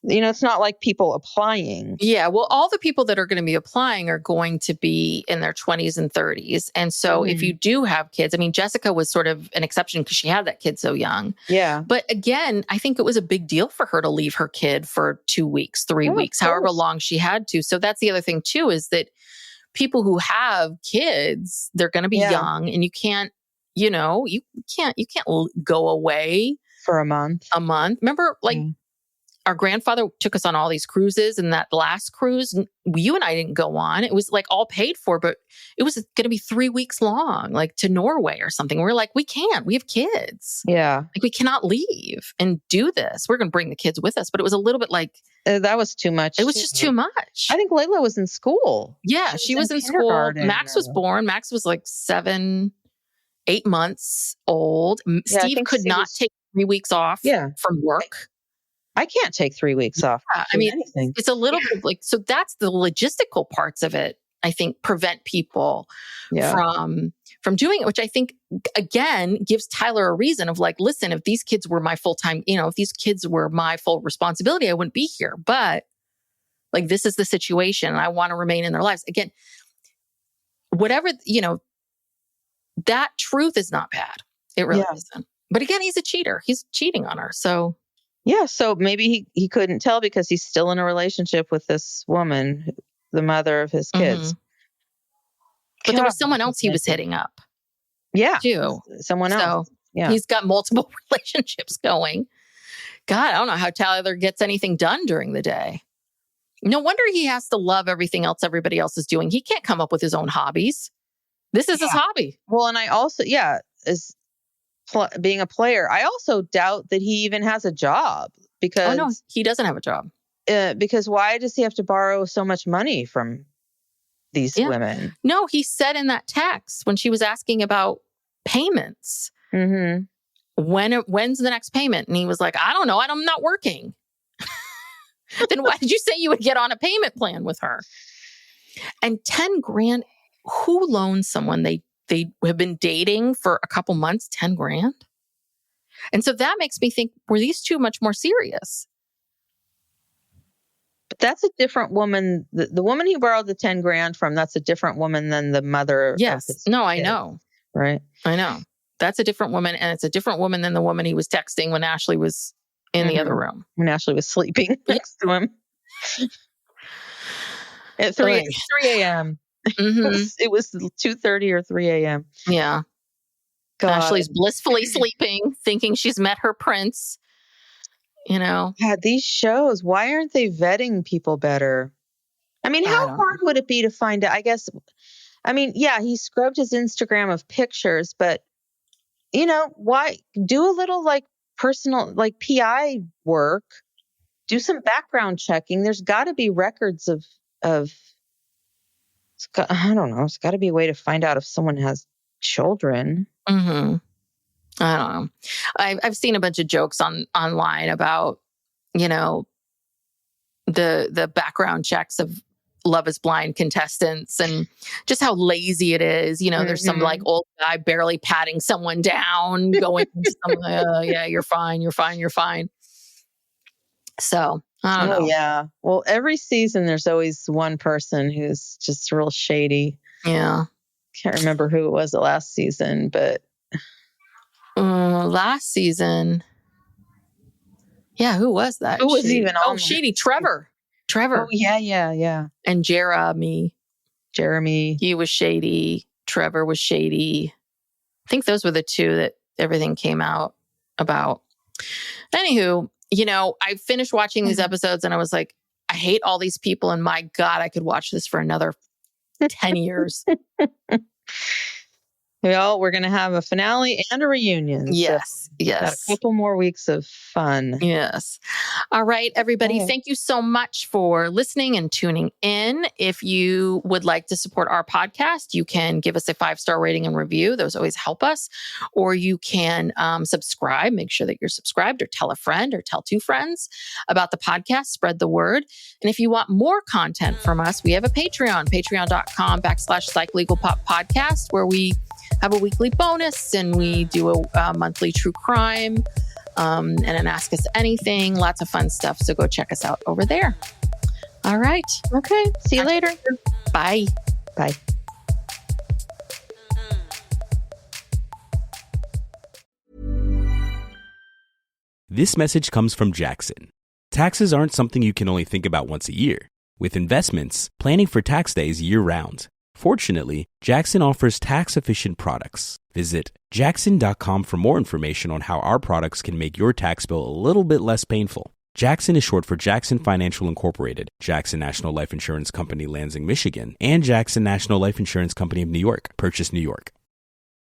S6: It's not like people applying.
S5: Yeah. Well, all the people that are going to be applying are going to be in their 20s and 30s. And so if you do have kids, I mean, Jessica was sort of an exception because she had that kid so young.
S6: Yeah.
S5: But again, I think it was a big deal for her to leave her kid for 2 weeks, 3 weeks, however long she had to. So that's the other thing too, is that people who have kids, they're going to be young, and you can't, you can't go away
S6: for a month.
S5: Remember, like, our grandfather took us on all these cruises, and that last cruise, you and I didn't go on. It was like all paid for, but it was going to be 3 weeks long, like to Norway or something. We're like, we can't, we have kids.
S6: Yeah.
S5: Like, we cannot leave and do this. We're going to bring the kids with us. But it was a little bit like,
S6: that was too much.
S5: It was just too much.
S6: I think Layla was in school.
S5: Yeah, she was in school. Max was born. Max was like 7, 8 months old. Steve could not take 3 weeks off from work.
S6: I can't take 3 weeks off.
S5: I mean, it's a little bit of like, so that's the logistical parts of it, I think, prevent people from doing it, which I think, again, gives Tyler a reason of like, listen, if these kids were my full-time, if these kids were my full responsibility, I wouldn't be here. But like, this is the situation, and I want to remain in their lives. Again, whatever, that truth is not bad. It really isn't. But again, he's a cheater. He's cheating on her. So
S6: yeah, so maybe he couldn't tell because he's still in a relationship with this woman, the mother of his kids.
S5: But there was someone else he was hitting up.
S6: Yeah,
S5: too.
S6: Someone else. Yeah,
S5: he's got multiple relationships going. God, I don't know how Tyler gets anything done during the day. No wonder he has to love everything else everybody else is doing. He can't come up with his own hobbies. This is his hobby.
S6: Well, and I also, being a player, I also doubt that he even has a job, because
S5: no, he doesn't have a job.
S6: Because why does he have to borrow so much money from these women?
S5: No, he said in that text when she was asking about payments, when's the next payment? And he was like, I don't know, I'm not working. Then why did you say you would get on a payment plan with her? And 10 grand, who loans someone they have been dating for a couple months, 10 grand? And so that makes me think, were these two much more serious?
S6: But that's a different woman. The woman he borrowed the 10 grand from, that's a different woman than the mother.
S5: Yes. No, I know.
S6: Right.
S5: I know. That's a different woman. And it's a different woman than the woman he was texting when Ashley was in the other room.
S6: When Ashley was sleeping next to him. At 3 a.m. It was 2:30 or 3 a.m.
S5: Yeah.
S6: God.
S5: Ashley's blissfully sleeping, thinking she's met her prince. You know,
S6: Yeah, these shows, why aren't they vetting people better? I mean,
S5: I
S6: how
S5: don't
S6: hard would it be to find out? I guess, I mean, yeah, he scrubbed his Instagram of pictures, but, why do a little like personal, like PI work, do some background checking. There's got to be records of, I don't know, it's got to be a way to find out if someone has children.
S5: I don't know. I've seen a bunch of jokes online about, the background checks of Love is Blind contestants and just how lazy it is. There's some like old guy barely patting someone down, going, yeah, you're fine. So I don't know.
S6: Yeah. Well, every season there's always one person who's just real shady.
S5: Yeah.
S6: Can't remember who it was the last season, but
S5: last season. Yeah, who was that?
S6: Who was even on?
S5: Oh, shady Trevor.
S6: Oh, yeah.
S5: And Jeremy. He was shady. Trevor was shady. I think those were the two that everything came out about. Anywho, I finished watching these episodes and I was like, I hate all these people. And my God, I could watch this for another 10 years.
S6: Well, we're going to have a finale and a reunion.
S5: Yes.
S6: Got a couple more weeks of fun.
S5: Yes. All right, everybody.
S6: Okay.
S5: Thank you so much for listening and tuning in. If you would like to support our podcast, you can give us a 5-star rating and review. Those always help us. Or you can subscribe. Make sure that you're subscribed, or tell a friend or tell 2 friends about the podcast. Spread the word. And if you want more content from us, we have a Patreon, patreon.com/PsychLegalPop podcast, where we have a weekly bonus and we do a monthly true crime and an Ask Us Anything. Lots of fun stuff. So go check us out over there. All right.
S6: Okay. See you later.
S5: Bye.
S6: Bye.
S3: This message comes from Jackson. Taxes aren't something you can only think about once a year. With investments, planning for tax day is year-round. Fortunately, Jackson offers tax-efficient products. Visit jackson.com for more information on how our products can make your tax bill a little bit less painful. Jackson is short for Jackson Financial Incorporated, Jackson National Life Insurance Company, Lansing, Michigan, and Jackson National Life Insurance Company of New York, Purchase, New York.